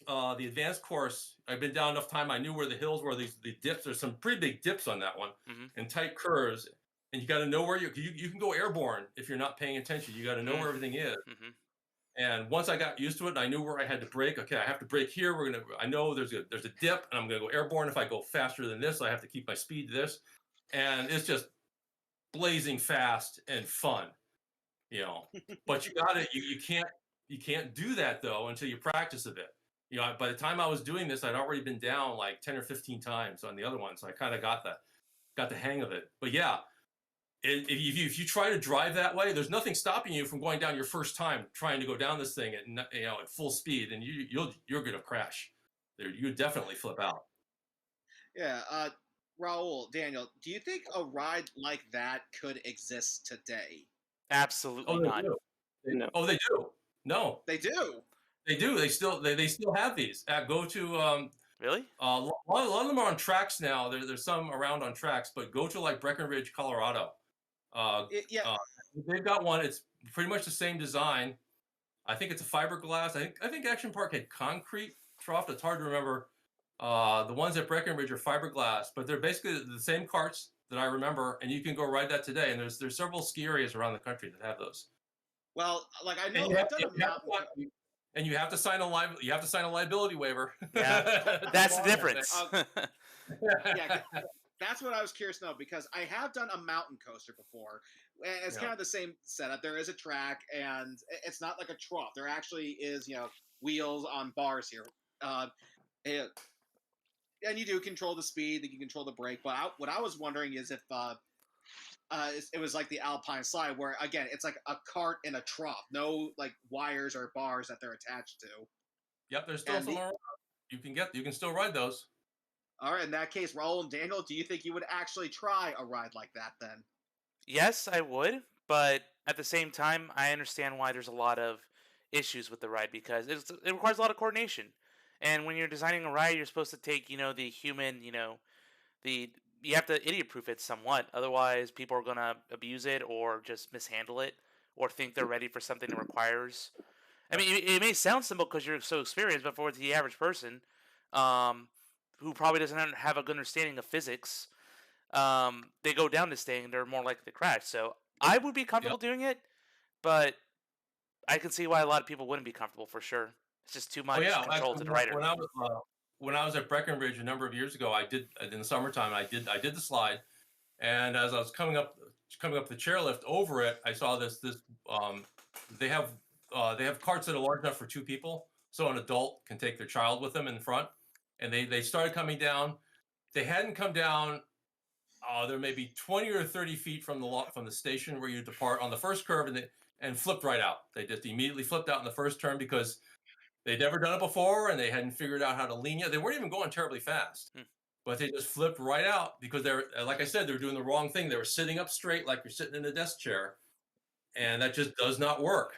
C: the advanced course, I've been down enough time. I knew where the hills were. The dips. There's some pretty big dips on that one, and tight curves. And you got to know where you can go airborne if you're not paying attention. You got to know where everything is. And once I got used to it, and I knew where I had to brake. Okay, I have to brake here. I know there's a dip, and I'm gonna go airborne. If I go faster than this, I have to keep my speed to this. And it's just blazing fast and fun, But you got it. You can't do that though until you practice a bit. By the time I was doing this, I'd already been down like 10 or 15 times on the other one, so I kind of got the hang of it. But yeah. If you try to drive that way, there's nothing stopping you from going down your first time trying to go down this thing at full speed, and you're gonna crash. You definitely flip out.
B: Yeah, Raul, Daniel, do you think a ride like that could exist today?
A: Absolutely not.
D: No.
C: Oh, they do. No,
B: they do.
C: They do. They still have these. Go to
A: Really?
C: a lot of them are on tracks now. There's some around on tracks, but go to like Breckenridge, Colorado. They've got one. It's pretty much the same design. I think it's a fiberglass. I think Action Park had concrete trough. It's hard to remember. The ones at Breckenridge are fiberglass, but they're basically the same carts that I remember, and you can go ride that today. And there's several ski areas around the country that have those.
B: Well, like I know,
C: and you have to sign a liability waiver.
A: Yeah, that's the difference.
B: Yeah, that's what I was curious to know, because I have done a mountain coaster before, and it's kind of the same setup. There is a track, and it's not like a trough. There actually is, wheels on bars here, and you do control the speed, you can control the brake. But what I was wondering is if it was like the Alpine slide, where again it's like a cart in a trough, no like wires or bars that they're attached to.
C: Yep, there's still some around. You can still ride those.
B: All right, in that case, Raul and Daniel, do you think you would actually try a ride like that then?
A: Yes, I would, but at the same time, I understand why there's a lot of issues with the ride, because it requires a lot of coordination. And when you're designing a ride, you're supposed to take, the human, you have to idiot-proof it somewhat. Otherwise, people are going to abuse it or just mishandle it or think they're ready for something that requires... I mean, it may sound simple because you're so experienced, but for the average person... who probably doesn't have a good understanding of physics, they go down this thing, they're more likely to crash. So I would be comfortable doing it, but I can see why a lot of people wouldn't be comfortable for sure. It's just too much control to the rider.
C: When I was at Breckenridge a number of years ago, I did in the summertime. I did the slide, and as I was coming up the chairlift over it, I saw this. They have carts that are large enough for two people, so an adult can take their child with them in front. And they started coming down. They hadn't come down. There may be 20 or 30 feet from the station where you depart on the first curve, and flipped right out. They just immediately flipped out in the first turn because they'd never done it before and they hadn't figured out how to lean yet. They weren't even going terribly fast, but they just flipped right out because they're, like I said, they're doing the wrong thing. They were sitting up straight like you're sitting in a desk chair, and that just does not work.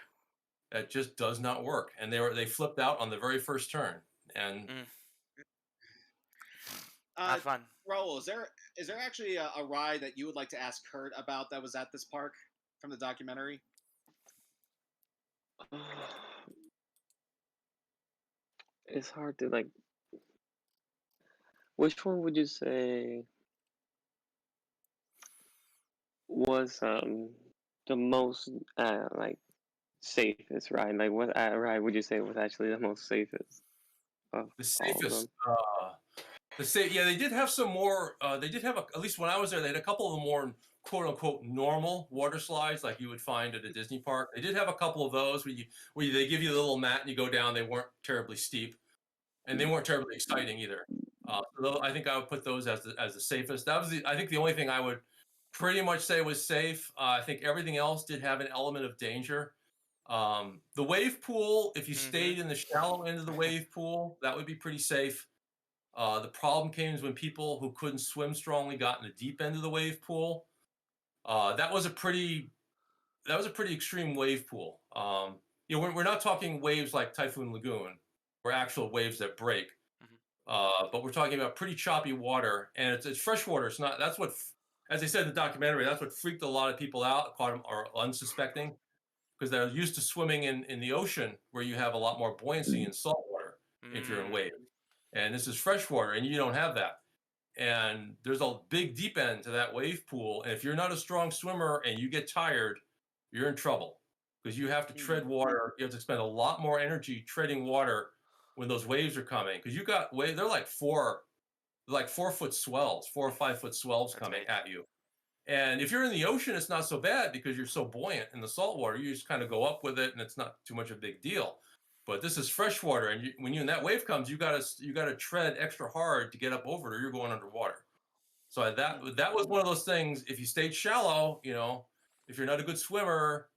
C: That just does not work. And they flipped out on the very first turn. And
A: not fun.
B: Raul, is there actually a ride that you would like to ask Kurt about that was at this park from the documentary?
D: It's hard to like. Which one would you say was the most like safest ride? Like, what ride would you say was actually the most safest?
C: The safest. Yeah, they did have some more. They did have at least when I was there, they had a couple of the more quote unquote normal water slides like you would find at a Disney park. They did have a couple of those where they give you the little mat and you go down. They weren't terribly steep, and they weren't terribly exciting either. So I think I would put those as the safest. That was I think the only thing I would pretty much say was safe. I think everything else did have an element of danger. The wave pool, if you stayed in the shallow end of the wave pool, that would be pretty safe. The problem came when people who couldn't swim strongly got in the deep end of the wave pool. That was a pretty extreme wave pool. We're not talking waves like Typhoon Lagoon, or actual waves that break. But we're talking about pretty choppy water, and it's fresh water. It's not. That's what, as they said in the documentary, that's what freaked a lot of people out, caught them are unsuspecting, because they're used to swimming in the ocean where you have a lot more buoyancy in salt water if you're in wave, and this is fresh water, and you don't have that. And there's a big deep end to that wave pool, and if you're not a strong swimmer and you get tired, you're in trouble, because you have to tread water. You have to spend a lot more energy treading water when those waves are coming, because you got waves. They're like 4-foot swells, 4 or 5 foot swells coming at you. And if you're in the ocean, it's not so bad because you're so buoyant in the salt water. You just kind of go up with it, and it's not too much of a big deal. But this is fresh water, and when that wave comes, you gotta tread extra hard to get up over it, or you're going underwater. So that was one of those things. If you stayed shallow, if you're not a good swimmer,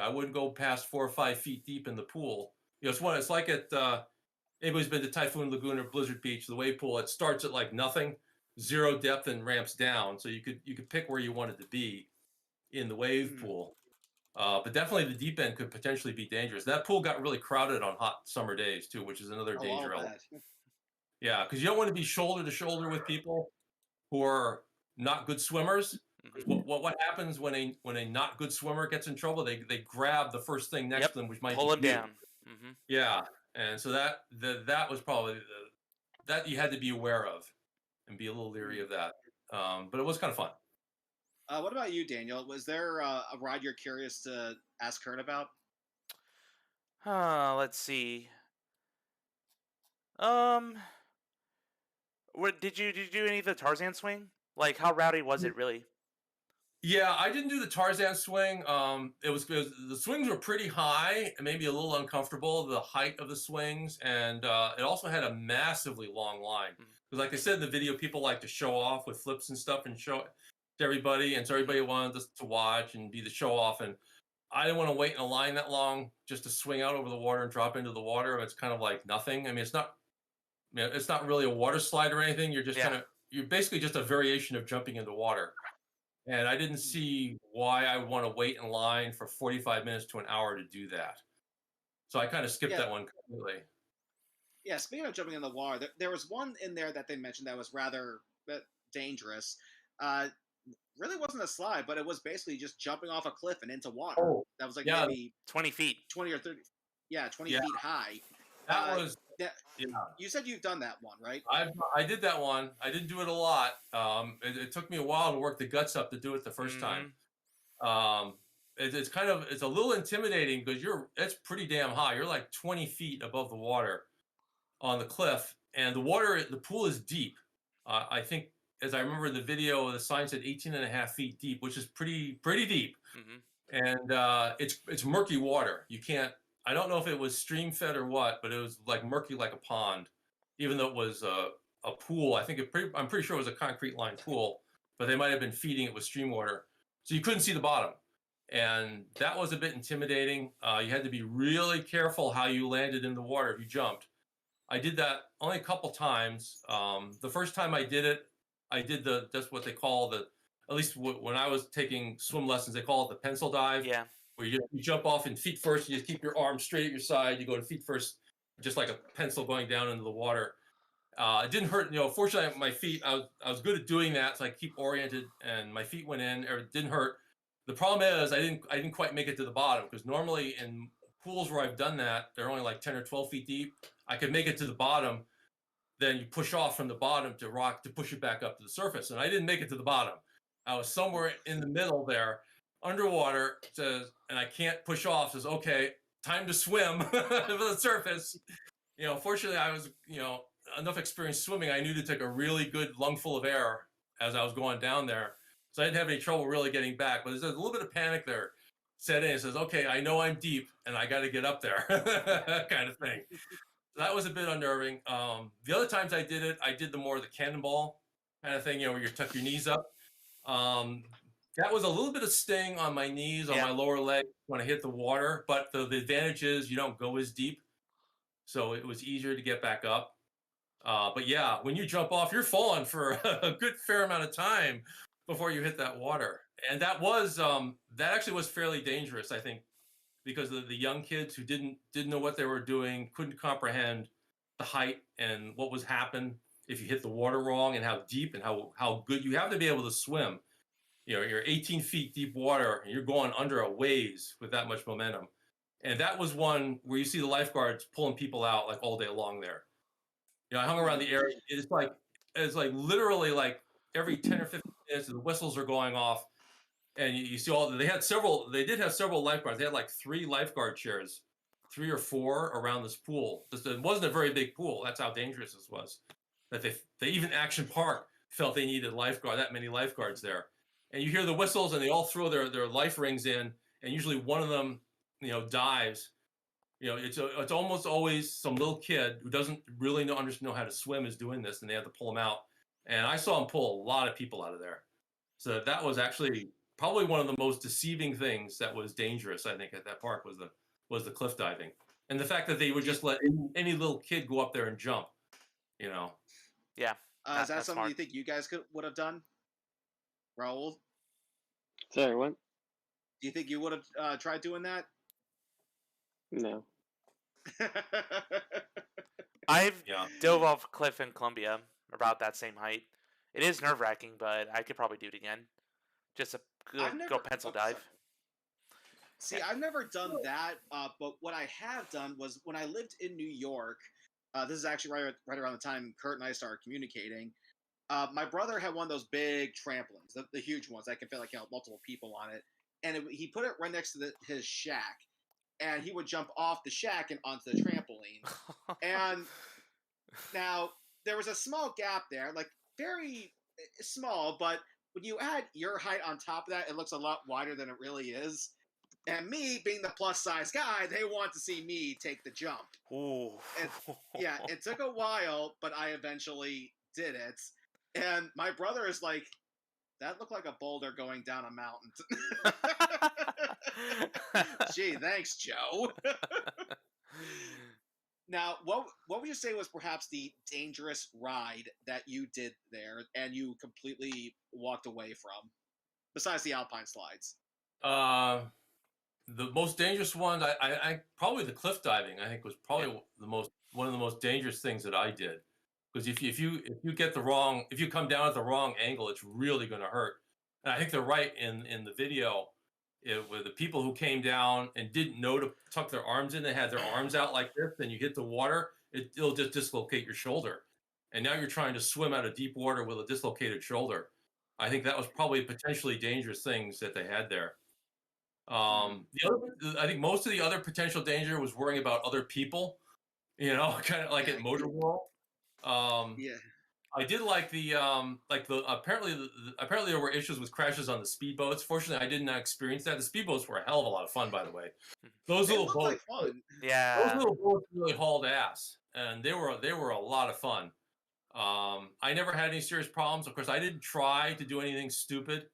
C: I wouldn't go past 4 or 5 feet deep in the pool. It's like at anybody's been to Typhoon Lagoon or Blizzard Beach, the wave pool, it starts at like nothing, 0 depth, and ramps down. So you could pick where you wanted to be in the wave pool. But definitely the deep end could potentially be dangerous. That pool got really crowded on hot summer days too, which is another danger element. Yeah, because you don't want to be shoulder to shoulder with people who are not good swimmers. What happens when a not good swimmer gets in trouble? They grab the first thing next to them, which might
A: pull them down.
C: Yeah, and so that was probably that you had to be aware of and be a little leery of that. But it was kind of fun.
B: What about you, Daniel? Was there a ride you're curious to ask Kurt about?
A: Let's see. Did you do any of the Tarzan swing? Like, how rowdy was it really?
C: Yeah, I didn't do the Tarzan swing. It was the swings were pretty high and maybe a little uncomfortable, the height of the swings, and it also had a massively long line. Because, like I said in the video, people like to show off with flips and stuff and show it to everybody, and so everybody wanted us to watch and be the show off. And I didn't want to wait in a line that long just to swing out over the water and drop into the water. It's kind of like nothing. I mean, it's not really a water slide or anything. You're just you're basically just a variation of jumping into water. And I didn't see why I would want to wait in line for 45 minutes to an hour to do that. So I kind of skipped that one completely.
B: Yeah, speaking of jumping in the water, there was one in there that they mentioned that was rather dangerous. Really wasn't a slide, but it was basically just jumping off a cliff and into water. That was like maybe
A: 20 feet.
B: 20 or 30. Yeah, 20 feet high.
C: That was...
B: You said you've done that one, right?
C: I did that one. I didn't do it a lot. It took me a while to work the guts up to do it the first time. It's a little intimidating because it's pretty damn high. You're like 20 feet above the water on the cliff, and the pool is deep. I think, as I remember in the video, the sign said 18.5 feet deep, which is pretty deep. And it's murky water. You can't. I don't know if it was stream fed or what, but it was like murky like a pond, even though it was a pool. I'm pretty sure it was a concrete lined pool, but they might have been feeding it with stream water. So you couldn't see the bottom. And that was a bit intimidating. You had to be really careful how you landed in the water if you jumped. I did that only a couple times. The first time I did it, I did that's what they call at least when I was taking swim lessons, they call it the pencil dive.
A: Yeah.
C: Where you jump off in feet first, you just keep your arms straight at your side, you go to feet first, just like a pencil going down into the water. It didn't hurt, fortunately my feet, I was good at doing that, so I keep oriented and my feet went in, it didn't hurt. The problem is I didn't quite make it to the bottom, because normally in pools where I've done that, they're only like 10 or 12 feet deep. I could make it to the bottom, then you push off from the bottom to rock to push it back up to the surface. And I didn't make it to the bottom. I was somewhere in the middle there, underwater, and I can't push off. Says, okay, time to swim to the surface. Fortunately, I was, enough experience swimming. I knew to take a really good lungful of air as I was going down there. So I didn't have any trouble really getting back. But there's a little bit of panic there set in. It says, okay, I know I'm deep and I got to get up there kind of thing. That was a bit unnerving. The other times I did it, I did the cannonball kind of thing, where you tuck your knees up. That was a little bit of sting on my knees, on my lower leg when I hit the water, but the advantage is you don't go as deep, so it was easier to get back up. But yeah, when you jump off, you're falling for a good fair amount of time before you hit that water, and that actually was fairly dangerous, I think, because of the young kids who didn't know what they were doing, couldn't comprehend the height and what was happen if you hit the water wrong, and how deep and how good you have to be able to swim. You're 18 feet deep water and you're going under a waves with that much momentum. And that was one where you see the lifeguards pulling people out like all day long there. I hung around the area. It's like literally like every 10 or 15 minutes the whistles are going off, and you see they did have several lifeguards. They had like 3 lifeguard chairs, 3 or 4 around this pool. It wasn't a very big pool. That's how dangerous this was. That they even Action Park felt they needed that many lifeguards there. And you hear the whistles, and they all throw their life rings in, and usually one of them, dives. It's almost always some little kid who doesn't really know how to swim is doing this, and they have to pull him out. And I saw him pull a lot of people out of there. So that was actually probably one of the most deceiving things that was dangerous, I think, at that park was the cliff diving, and the fact that they would just let any little kid go up there and jump.
A: Yeah.
B: Is that something
A: smart.
B: you think you guys would have done, Raul?
D: Sorry, what?
B: Do you think you would have tried doing that?
D: No.
A: I've dove off a cliff in Colombia about that same height. It is nerve-wracking, but I could probably do it again. Just a go pencil dive.
B: See, I've never done that, but what I have done was when I lived in New York. This is actually right around the time Kurt and I started communicating. My brother had one of those big trampolines, the huge ones that can fit like multiple people on it, and he put it right next to his shack, and he would jump off the shack and onto the trampoline. And now there was a small gap there, like very small, but when you add your height on top of that, it looks a lot wider than it really is. And me, being the plus size guy, they want to see me take the jump.
A: Ooh.
B: And, yeah, it took a while, but I eventually did it. And my brother is like, that looked like a boulder going down a mountain. Gee, thanks, Joe. Now, what would you say was perhaps the dangerous ride that you did there and you completely walked away from, besides the alpine slides?
C: The most dangerous one, I probably the cliff diving. I think was probably one of the most dangerous things that I did, because if you come down at the wrong angle, it's really going to hurt. And I think they're right in the video, with the people who came down and didn't know to tuck their arms in. They had their arms out like this, and you hit the water, it'll just dislocate your shoulder, and now you're trying to swim out of deep water with a dislocated shoulder. I think that was probably potentially dangerous things that they had there. I think most of the other potential danger was worrying about other people, kind of like at Motor World. I did like apparently there were issues with crashes on the speedboats. Fortunately, I did not experience that. The speedboats were a hell of a lot of fun, by the way. Those little boats, those little boats really hauled ass, and they were a lot of fun. I never had any serious problems. Of course, I didn't try to do anything stupid.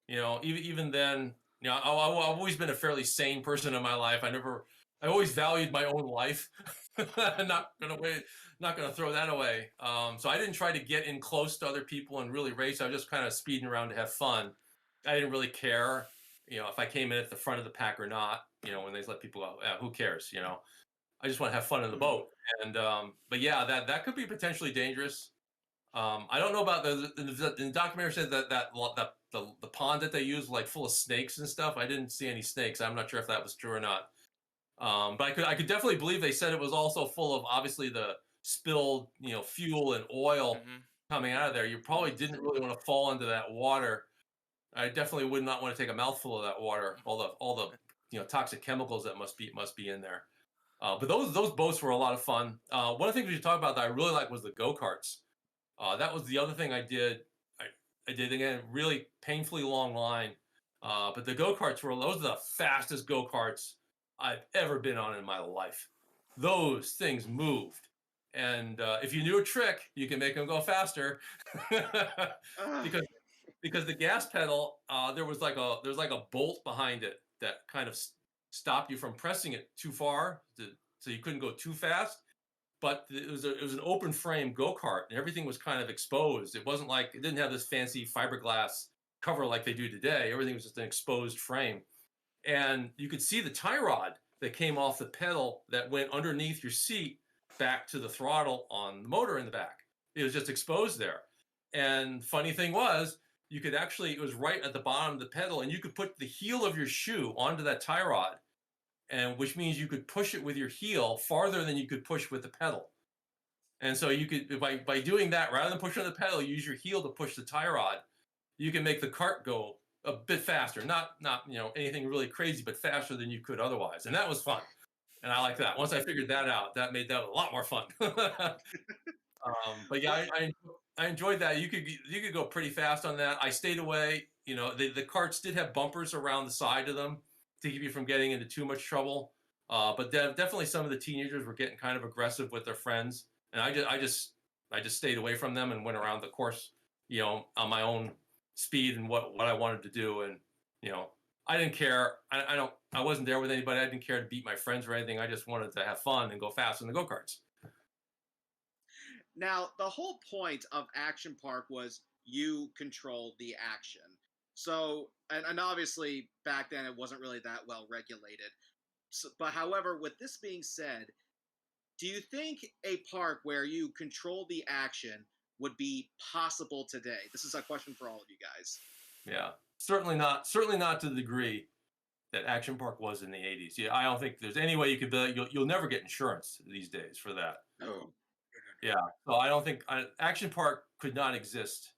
C: Even then. I've always been a fairly sane person in my life. I always valued my own life. Not gonna throw that away. So I didn't try to get in close to other people and really race. I was just kind of speeding around to have fun. I didn't really care, if I came in at the front of the pack or not. When they let people go, who cares? I just want to have fun in the boat. And but yeah, that could be potentially dangerous. I don't know about the documentary said that the pond that they used was like full of snakes and stuff. I didn't see any snakes. I'm not sure if that was true or not. But I could definitely believe they said it was also full of obviously the spilled fuel and oil coming out of there. You probably didn't really want to fall into that water. I definitely would not want to take a mouthful of that water. All the toxic chemicals that must be in there. But those boats were a lot of fun. One of the things we should talk about that I really liked was the go-karts. That was the other thing I did. I did, again, really painfully long line. But the go-karts those are the fastest go-karts I've ever been on in my life. those things moved. And if you knew a trick, you can make them go faster. because because the gas pedal, there's like a bolt behind it that kind of stopped you from pressing it too far, so you couldn't go too fast. But it was an open frame go-kart, and everything was kind of exposed. It wasn't like, it didn't have this fancy fiberglass cover like they do today. Everything was just an exposed frame, and you could see the tie rod that came off the pedal that went underneath your seat back to the throttle on the motor in the back. It was just exposed there. And funny thing was, you could actually, it was right at the bottom of the pedal, and you could put the heel of your shoe onto that tie rod, and which means you could push it with your heel farther than you could push with the pedal. And so you could, by doing that, rather than pushing on the pedal, you use your heel to push the tie rod. You can make the cart go a bit faster, not anything really crazy, but faster than you could otherwise. And that was fun, and I like that. Once I figured that out, that made that a lot more fun. But yeah, I enjoyed that. You could go pretty fast on that. I stayed away. The carts did have bumpers around the side of them to keep you from getting into too much trouble. But definitely some of the teenagers were getting kind of aggressive with their friends, and I just stayed away from them and went around the course, on my own speed and what I wanted to do. And I didn't care. I wasn't there with anybody. I didn't care to beat my friends or anything. I just wanted to have fun and go fast in the go-karts.
B: Now, the whole point of Action Park was you controlled the action. So, and obviously back then it wasn't really that well regulated. So, but however, with this being said, do you think a park where you control the action would be possible today? This is a question for all of you guys.
C: Yeah, certainly not to the degree that Action Park was in the 80s. Yeah, I don't think there's any way you could you'll never get insurance these days for that.
B: Oh.
C: Yeah, so I don't think Action Park could not exist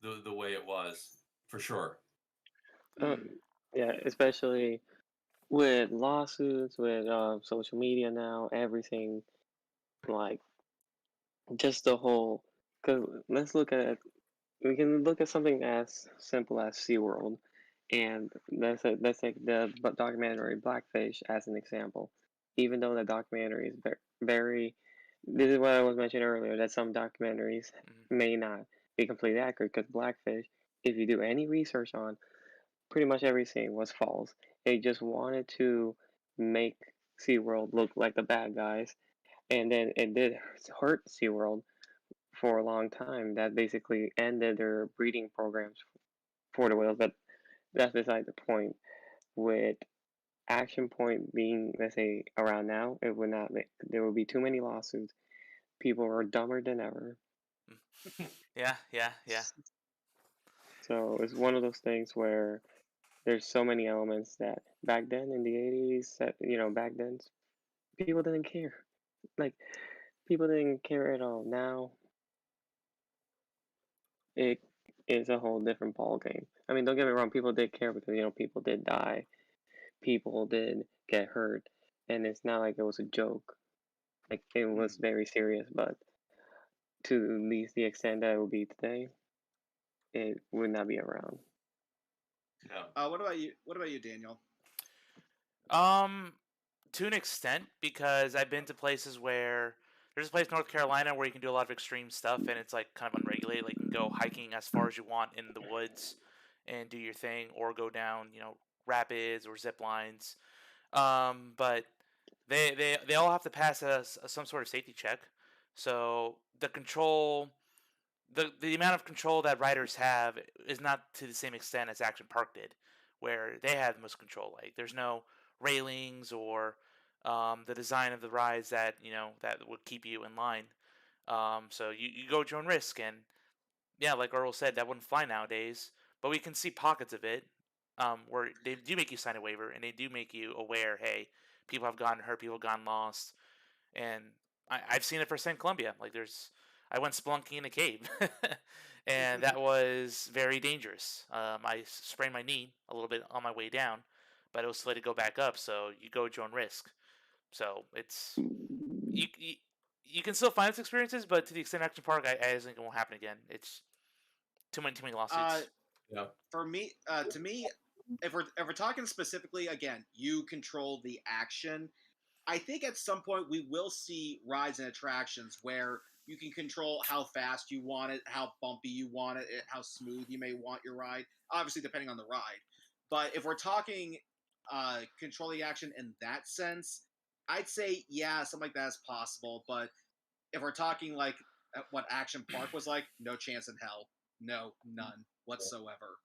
C: the way it was, for sure.
D: Yeah, especially with lawsuits, with social media now, everything, like just the whole. Because we can look at something as simple as SeaWorld, and let's take the documentary Blackfish as an example. Even though the documentary is very, this is what I was mentioning earlier, that some documentaries may not be completely accurate, because Blackfish, if you do any research on, pretty much everything was false. They just wanted to make SeaWorld look like the bad guys, and then it did hurt SeaWorld for a long time. That basically ended their breeding programs for the whales, but that's beside the point. With Action Point being, let's say, around now, it would not make, there would be too many lawsuits. People are dumber than ever.
A: Yeah.
D: So it's one of those things where there's so many elements that back then in the 80s, back then, people didn't care. Like, people didn't care at all. Now, it is a whole different ball game. I mean, don't get me wrong, people did care because, people did die. People did get hurt. And it's not like it was a joke. Like, it was very serious, but to at least the extent that it would be today, it would not be around.
C: Yeah.
B: What about you? What about you, Daniel?
A: To an extent, because I've been to places where there's a place in North Carolina where you can do a lot of extreme stuff, and it's like kind of unregulated. Like you can go hiking as far as you want in the woods and do your thing, or go down, rapids or zip lines. But they all have to pass some sort of safety check. So the control, the amount of control that riders have is not to the same extent as Action Park did, where they had the most control. Like there's no railings or the design of the rides that that would keep you in line. So you go at your own risk, and yeah, like Earl said, that wouldn't fly nowadays. But we can see pockets of it where they do make you sign a waiver, and they do make you aware. Hey, people have gotten hurt, people have gotten lost, and I've seen it firsthand in Colombia. Like I went spelunking in a cave, and that was very dangerous. I sprained my knee a little bit on my way down, but it was slated to go back up. So you go at your own risk. So it's you can still find those experiences, but to the extent Action Park, I think it won't happen again. It's too many lawsuits.
C: Yeah.
B: For me, to me, if we're talking specifically, again, you control the action. I think at some point we will see rides and attractions where you can control how fast you want it, how bumpy you want it, how smooth you may want your ride. Obviously, depending on the ride. But if we're talking control the action in that sense, I'd say yeah, something like that is possible. But if we're talking like what Action Park was like, no chance in hell, no, none whatsoever.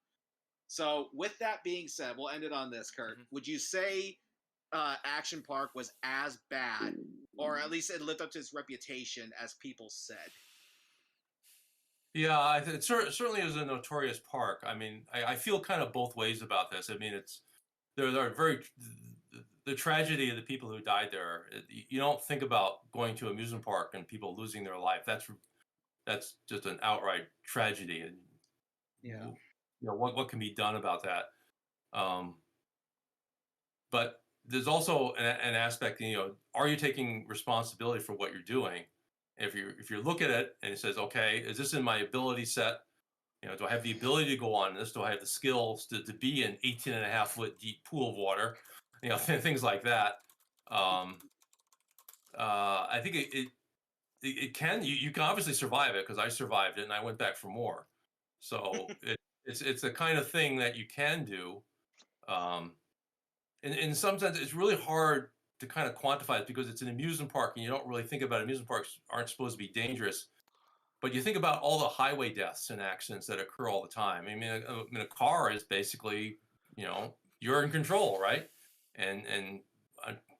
B: So with that being said, we'll end it on this, Kurt. Would you say Action Park was as bad, or at least it lived up to its reputation as people said?
C: Yeah, it certainly is a notorious park. I mean, I feel kind of both ways about this. I mean, there are the tragedy of the people who died there. You don't think about going to an amusement park and people losing their life. That's just an outright tragedy. And
B: Yeah.
C: you know what can be done about that. But there's also an aspect. Are you taking responsibility for what you're doing? If you look at it and it says, okay, is this in my ability set? Do I have the ability to go on this? Do I have the skills to be in 18.5-foot deep pool of water? Things like that. I think it can. You can obviously survive it, because I survived it and I went back for more. So it's the kind of thing that you can do. In some sense, it's really hard to kind of quantify it, because it's an amusement park and you don't really think about amusement parks aren't supposed to be dangerous. But you think about all the highway deaths and accidents that occur all the time. I mean, a car is basically, you're in control, right? And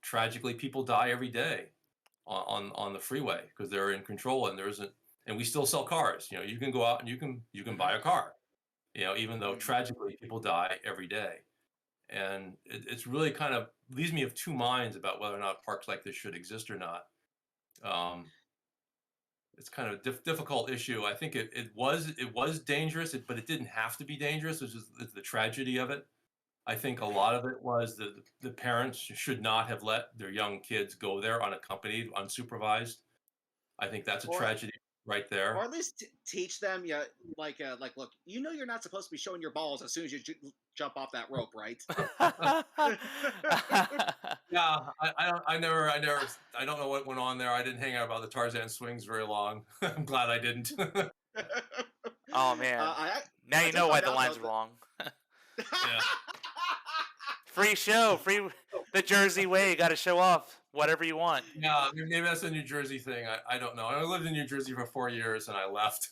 C: tragically, people die every day on the freeway because they're in control, and we still sell cars. You can go out and you can buy a car. Even though tragically people die every day, and it's really kind of leaves me of two minds about whether or not parks like this should exist or not. It's kind of a difficult issue. I think it was dangerous, but it didn't have to be dangerous, which is the tragedy of it. I think a lot of it was the parents should not have let their young kids go there unaccompanied, unsupervised. I think that's a tragedy right there.
B: Or at least teach them, like, look, you're not supposed to be showing your balls as soon as you jump off that rope, right?
C: Yeah, I don't know what went on there. I didn't hang out about the Tarzan swings very long. I'm glad I didn't.
A: Oh man! Now you know why the line's wrong.
C: Yeah.
A: Free show, free the Jersey way. You got to show off whatever you want.
C: Yeah, maybe that's a New Jersey thing. I don't know. I lived in New Jersey for 4 years and I left.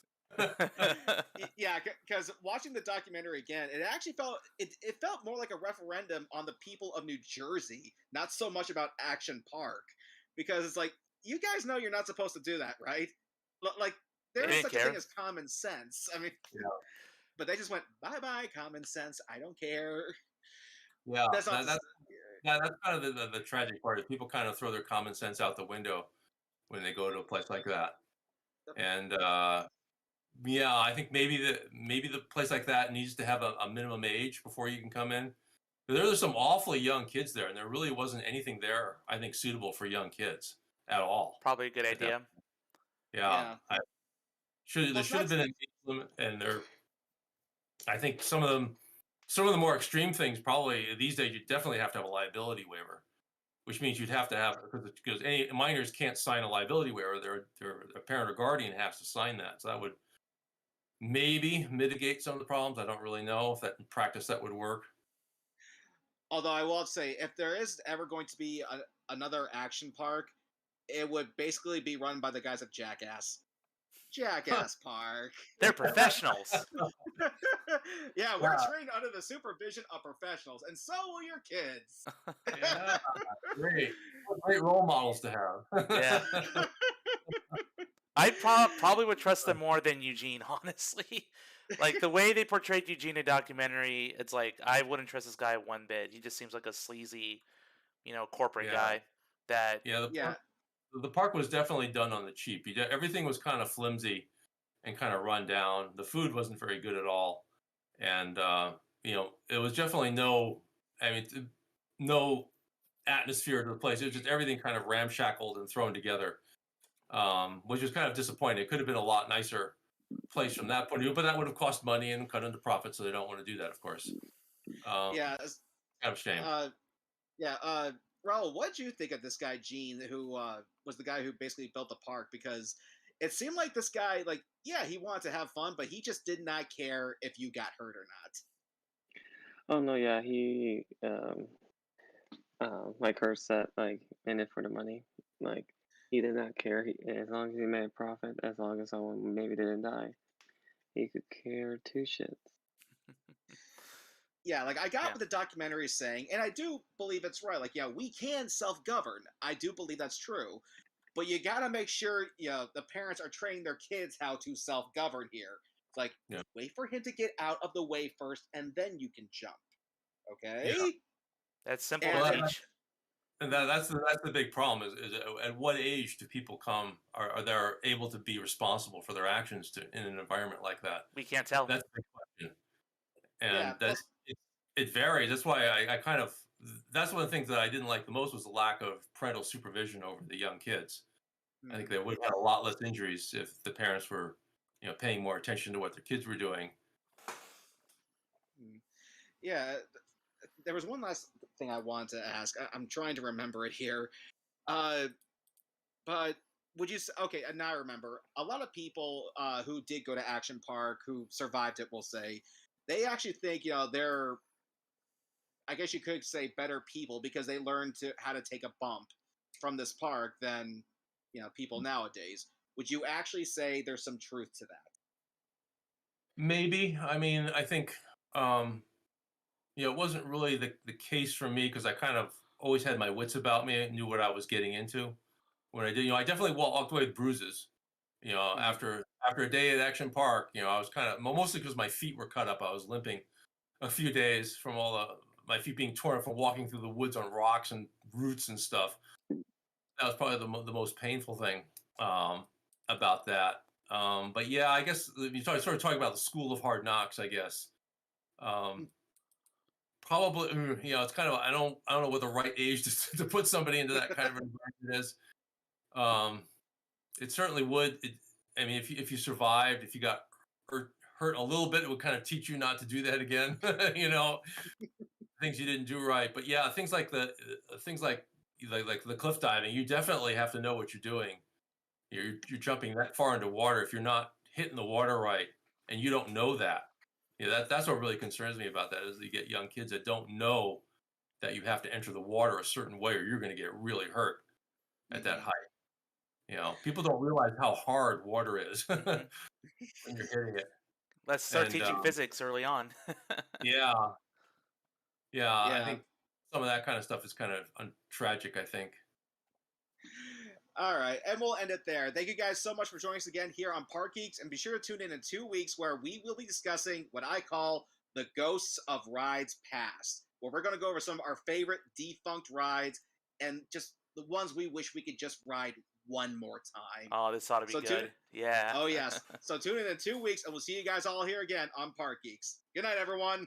B: Yeah, because watching the documentary again, it actually felt it felt more like a referendum on the people of New Jersey, not so much about Action Park, because it's like, you guys know you're not supposed to do that, right? Like, there is such a thing as common sense. I mean,
C: yeah.
B: But they just went, bye common sense. I don't care.
C: Yeah, that's kind of the tragic part, is people kind of throw their common sense out the window when they go to a place like that. And yeah, I think maybe the place like that needs to have a minimum age before you can come in. But there are some awfully young kids there, and there really wasn't anything there, I think, suitable for young kids at all.
A: Probably a good idea.
C: Yeah. There should have been an age limit, and I think some of the more extreme things, probably these days, you definitely have to have a liability waiver, which means you'd have to have, because any minors can't sign a liability waiver. Their parent or guardian has to sign that. So that would maybe mitigate some of the problems. I don't really know if that in practice that would work.
B: Although I will say, if there is ever going to be another Action Park, it would basically be run by the guys at Jackass. Jackass Park.
A: They're professionals.
B: Yeah, we're trained under the supervision of professionals, and so will your kids.
C: Yeah, great role models to have.
A: Yeah. I probably would trust them more than Eugene, honestly. Like, the way they portrayed Eugene in the documentary, it's like, I wouldn't trust this guy one bit. He just seems like a sleazy, corporate guy.
C: The park was definitely done on the cheap. Everything was kind of flimsy and kind of run down. The food wasn't very good at all. And, it was definitely no atmosphere to the place. It was just everything kind of ramshackled and thrown together, which was kind of disappointing. It could have been a lot nicer place from that point of view, but that would have cost money and cut into profit, so they don't want to do that, of course.
B: Yeah.
C: Kind of a shame.
B: Raul, what did you think of this guy Gene, who was the guy who basically built the park? Because it seemed like this guy, like, yeah, he wanted to have fun, but he just did not care if you got hurt or not.
D: Oh no, yeah, he like Kurt said, like in it for the money. Like he did not care. As long as he made a profit, as long as someone maybe didn't die, he could care two shits.
B: Yeah, like I got
A: Yeah.
B: what the documentary is saying, and I do believe it's right. Like, yeah, we can self-govern. I do believe that's true, but you got to make sure the parents are training their kids how to self-govern here. It's like
C: Yeah.
B: wait for him to get out of the way first, and then you can jump.
C: Yeah.
B: Okay.
A: That's simple
B: And
A: to
C: Well,
A: teach.
C: and that's the big problem is at what age do people are they able to be responsible for their actions in an environment like that?
A: We can't tell.
C: That's the big question,
B: yeah,
C: and
B: plus,
C: it varies. That's why I kind of that's one of the things that I didn't like the most was the lack of parental supervision over the young kids. I think they would have had a lot less injuries if the parents were, paying more attention to what their kids were doing.
B: yeah. There was one last thing I wanted to ask. I'm trying to remember it here. Uh, but would you okay? Now I remember. A lot of people who did go to Action Park, who survived it, will say they actually think they're. I guess you could say better people because they learned how to take a bump from this park than people nowadays. Would you actually say there's some truth to that?
C: Maybe. I mean, I think um, it wasn't really the case for me because I kind of always had my wits about me. I knew what I was getting into when I did. I definitely walked away with bruises.
B: Mhm.
C: After a day at Action Park, I was kind of mostly because my feet were cut up. I was limping a few days from my feet being torn up from walking through the woods on rocks and roots and stuff. That was probably the most painful thing about that. But yeah, I guess you sort of talking about the school of hard knocks. I guess probably it's kind of I don't know what the right age to put somebody into that kind of environment is. Um, it certainly would. I mean, if you survived, if you got hurt a little bit, it would kind of teach you not to do that again. Things you didn't do right. But yeah, things like things like the cliff diving, you definitely have to know what you're doing. You're jumping that far into water. If you're not hitting the water right, and you don't know that, that's what really concerns me about that is you get young kids that don't know that you have to enter the water a certain way, or you're going to get really hurt at that
B: Mhm.
C: height. People don't realize how hard water is
A: Mhm.
C: when you're hitting it.
A: Let's start
C: And
A: teaching physics early on.
C: yeah, yeah, I
B: Yeah.
C: think some of that kind of stuff is kind of tragic. I think.
B: All right, and we'll end it there. Thank you guys so much for joining us again here on Park Geeks, and be sure to tune in 2 weeks where we will be discussing what I call the ghosts of rides past, where we're going to go over some of our favorite defunct rides and just the ones we wish we could just ride one more time.
A: Oh, this ought to be
B: So
A: good. Yeah.
B: oh yes, so tune in 2 weeks, and we'll see you guys all here again on Park Geeks. Good night, everyone.